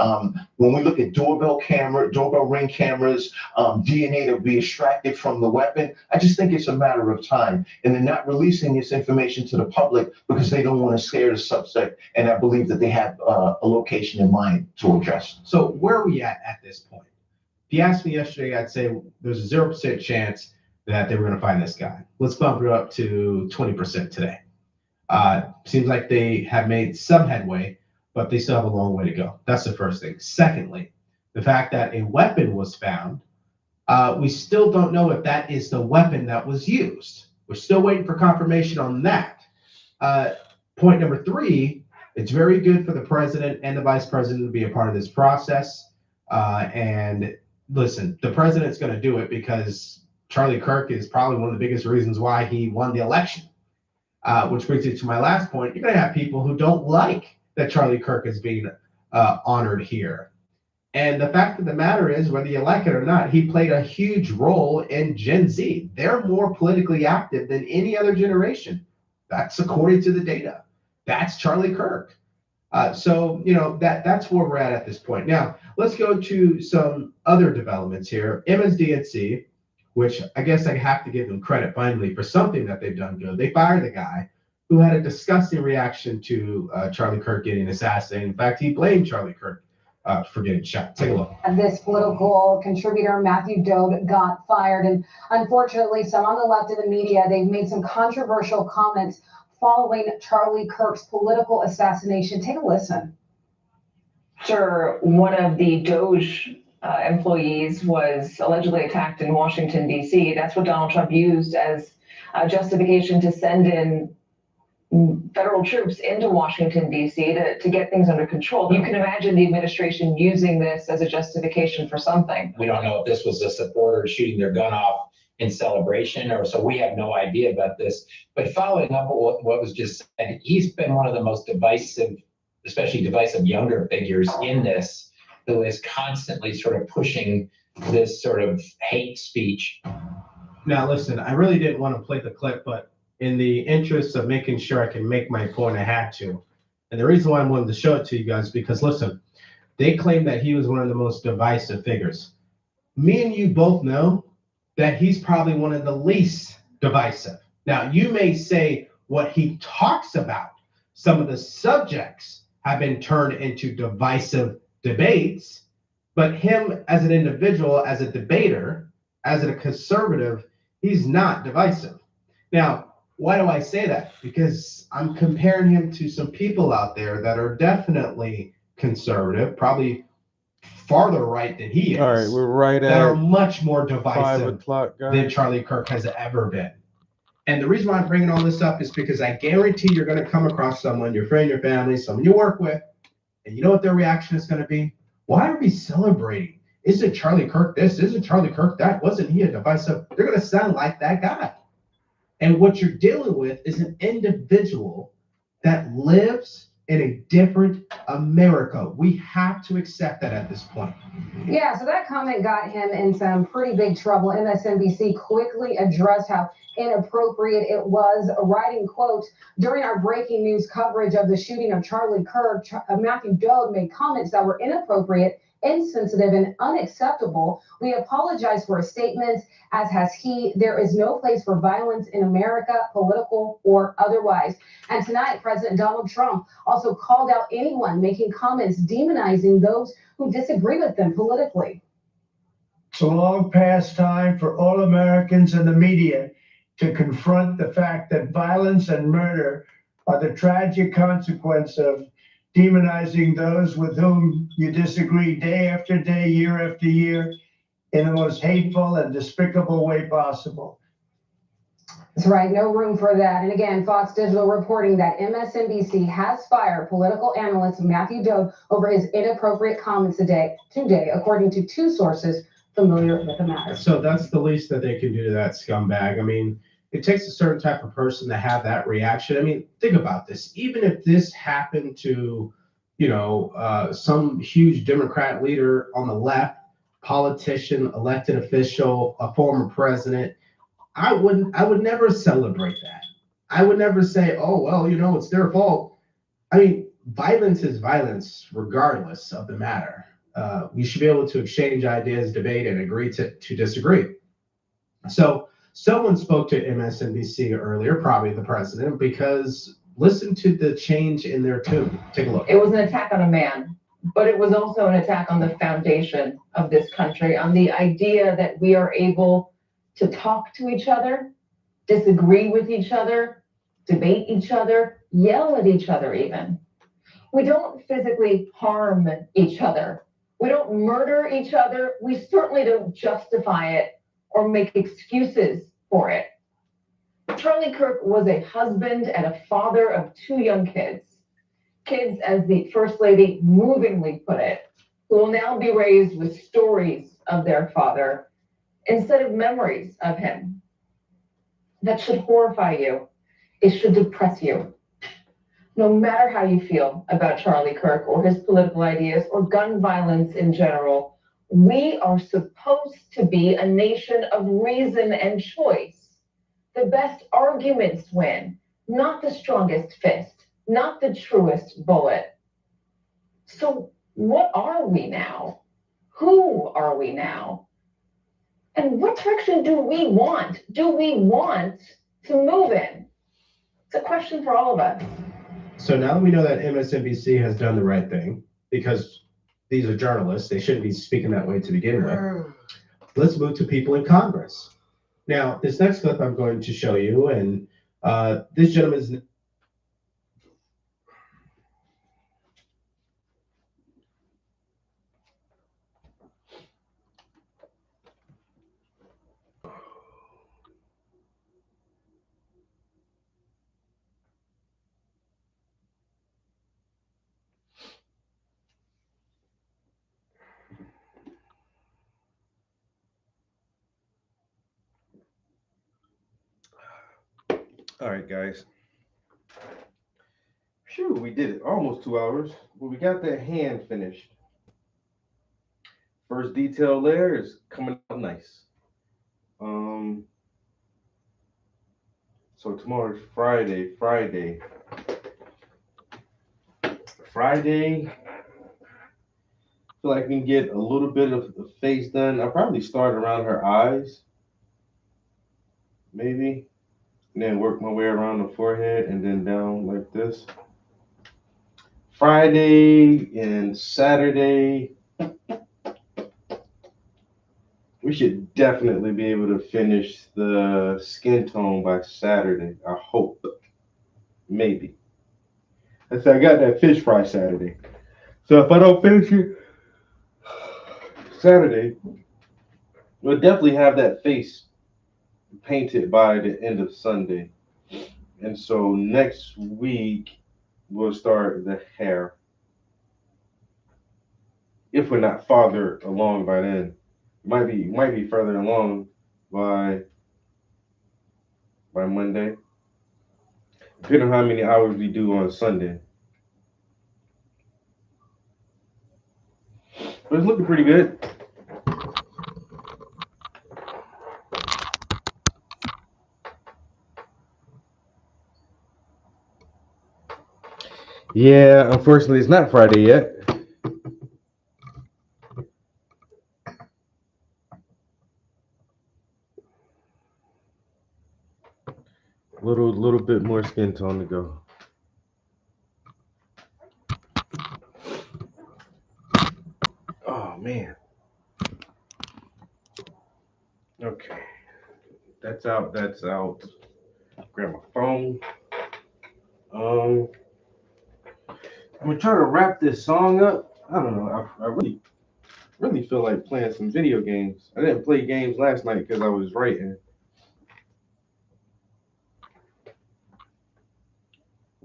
When we look at doorbell ring cameras, DNA to be extracted from the weapon, I just think it's a matter of time. And they're not releasing this information to the public because they don't want to scare the suspect. And I believe that they have a location in mind to address. So where are we at this point? If you asked me yesterday, I'd say there's a 0% chance that they were going to find this guy. Let's bump it up to 20% today. Seems like they have made some headway, but they still have a long way to go. That's the first thing. Secondly, the fact that a weapon was found, we still don't know if that is the weapon that was used. We're still waiting for confirmation on that. Point number 3, it's very good for the president and the vice president to be a part of this process. And listen, the president's going to do it because Charlie Kirk is probably one of the biggest reasons why he won the election. Which brings me to my last point. You're going to have people who don't like that Charlie Kirk is being honored here. And the fact of the matter is, whether you like it or not, he played a huge role in Gen Z. They're more politically active than any other generation. That's according to the data. That's Charlie Kirk. So, you know, that's where we're at this point. Now, let's go to some other developments here. MSDNC, which I guess I have to give them credit finally for something that they've done good. They fired the guy who had a disgusting reaction to Charlie Kirk getting assassinated. In fact, he blamed Charlie Kirk for getting shot. Take a look. This political contributor, Matthew Dode, got fired. And unfortunately, some on the left of the media, they've made some controversial comments following Charlie Kirk's political assassination. Take a listen. Sure, one of the Doge employees was allegedly attacked in Washington, D.C. That's what Donald Trump used as justification to send in federal troops into Washington, D.C. to get things under control. You can imagine the administration using this as a justification for something. We don't know if this was a supporter shooting their gun off in celebration, or so we have no idea about this. But following up on what was just said, he's been one of the most divisive, especially divisive younger figures in this, who is constantly sort of pushing this sort of hate speech. Now, listen, I really didn't want to play the clip, but in the interest of making sure I can make my point, I had to. And the reason why I wanted to show it to you guys, because listen, They claim that he was one of the most divisive figures. Me and you both know that he's probably one of the least divisive. Now, you may say what he talks about, some of the subjects have been turned into divisive debates, but him as an individual, as a debater, as a conservative, he's not divisive. Now, why do I say that? Because I'm comparing him to some people out there that are definitely conservative, probably farther right than he is. All right, we're right that at are much more 5 divisive o'clock, than guys. Charlie Kirk has ever been. And the reason why I'm bringing all this up is because I guarantee you're going to come across someone, your friend, your family, someone you work with, and you know what their reaction is going to be? Why are we celebrating? Isn't Charlie Kirk this? Isn't Charlie Kirk that? Wasn't he a divisive? They're going to sound like that guy. And what you're dealing with is an individual that lives in a different America. We have to accept that at this point. Yeah, so that comment got him in some pretty big trouble. MSNBC quickly addressed how inappropriate it was, writing, quote, during our breaking news coverage of the shooting of Charlie Kirk, Matthew Dode made comments that were inappropriate, insensitive, and unacceptable. We apologize for his statements, as has he. There is no place for violence in America, political or otherwise. And tonight, President Donald Trump also called out anyone making comments demonizing those who disagree with them politically. It's a long past time for all Americans and the media to confront the fact that violence and murder are the tragic consequence of demonizing those with whom you disagree day after day, year after year, in the most hateful and despicable way possible. That's right, no room for that. And again, Fox Digital reporting that MSNBC has fired political analyst Matthew Dode over his inappropriate comments today, according to two sources familiar with the matter. So that's the least that they can do to that scumbag. I mean, it takes a certain type of person to have that reaction. I mean, think about this. Even if this happened to, some huge Democrat leader on the left, politician, elected official, a former president, I would never celebrate that. I would never say, oh, well, it's their fault. I mean, violence is violence regardless of the matter. We should be able to exchange ideas, debate, and agree to disagree. So someone spoke to MSNBC earlier, probably the president, because listen to the change in their tune. Take a look. It was an attack on a man, but it was also an attack on the foundation of this country, on the idea that we are able to talk to each other, disagree with each other, debate each other, yell at each other even. We don't physically harm each other. We don't murder each other. We certainly don't justify it or make excuses for it. Charlie Kirk was a husband and a father of two young kids. Kids, as the First Lady movingly put it, who will now be raised with stories of their father instead of memories of him. That should horrify you. It should depress you. No matter how you feel about Charlie Kirk or his political ideas or gun violence in general, we are supposed to be a nation of reason and choice. The best arguments win, not the strongest fist, not the truest bullet. So what are we now? Who are we now? And what direction do we want? Do we want to move in? It's a question for all of us. So now that we know that MSNBC has done the right thing, because these are journalists, they shouldn't be speaking that way to begin with. Let's move to people in Congress. Now, this next clip I'm going to show you, and this gentleman's All right, guys. Phew, we did it. Almost 2 hours. But we got that hand finished. First detail layer is coming out nice. So tomorrow's Friday. feel like I can get a little bit of the face done. I'll probably start around her eyes, maybe, and then work my way around the forehead and then down like this. Friday and Saturday, we should definitely be able to finish the skin tone by Saturday. I hope. Maybe. I said I got that fish fry Saturday. So if I don't finish it Saturday, we'll definitely have that face painted by the end of Sunday. And so next week, we'll start the hair. If we're not farther along by then. Might be further along by Monday. Depending on how many hours we do on Sunday. But it's looking pretty good. Yeah, unfortunately, it's not Friday yet. Little bit more skin tone to go. Oh man. Okay. That's out. Grab my phone. I'm gonna try to wrap this song up. I don't know. I really feel like playing some video games. I didn't play games last night because I was writing.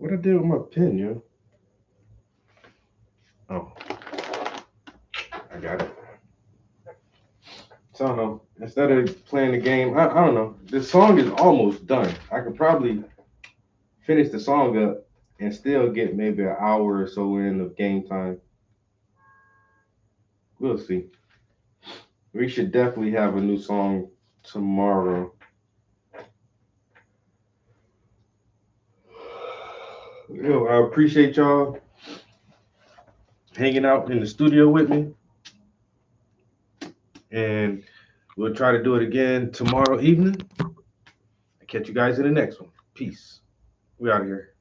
What I did with my pen, yo? Oh, I got it. So instead of playing the game, I don't know. The song is almost done. I could probably finish the song up and still get maybe an hour or so in of game time. We'll see. We should definitely have a new song tomorrow. Yo, I appreciate y'all hanging out in the studio with me. And we'll try to do it again tomorrow evening. I'll catch you guys in the next one. Peace. We out of here.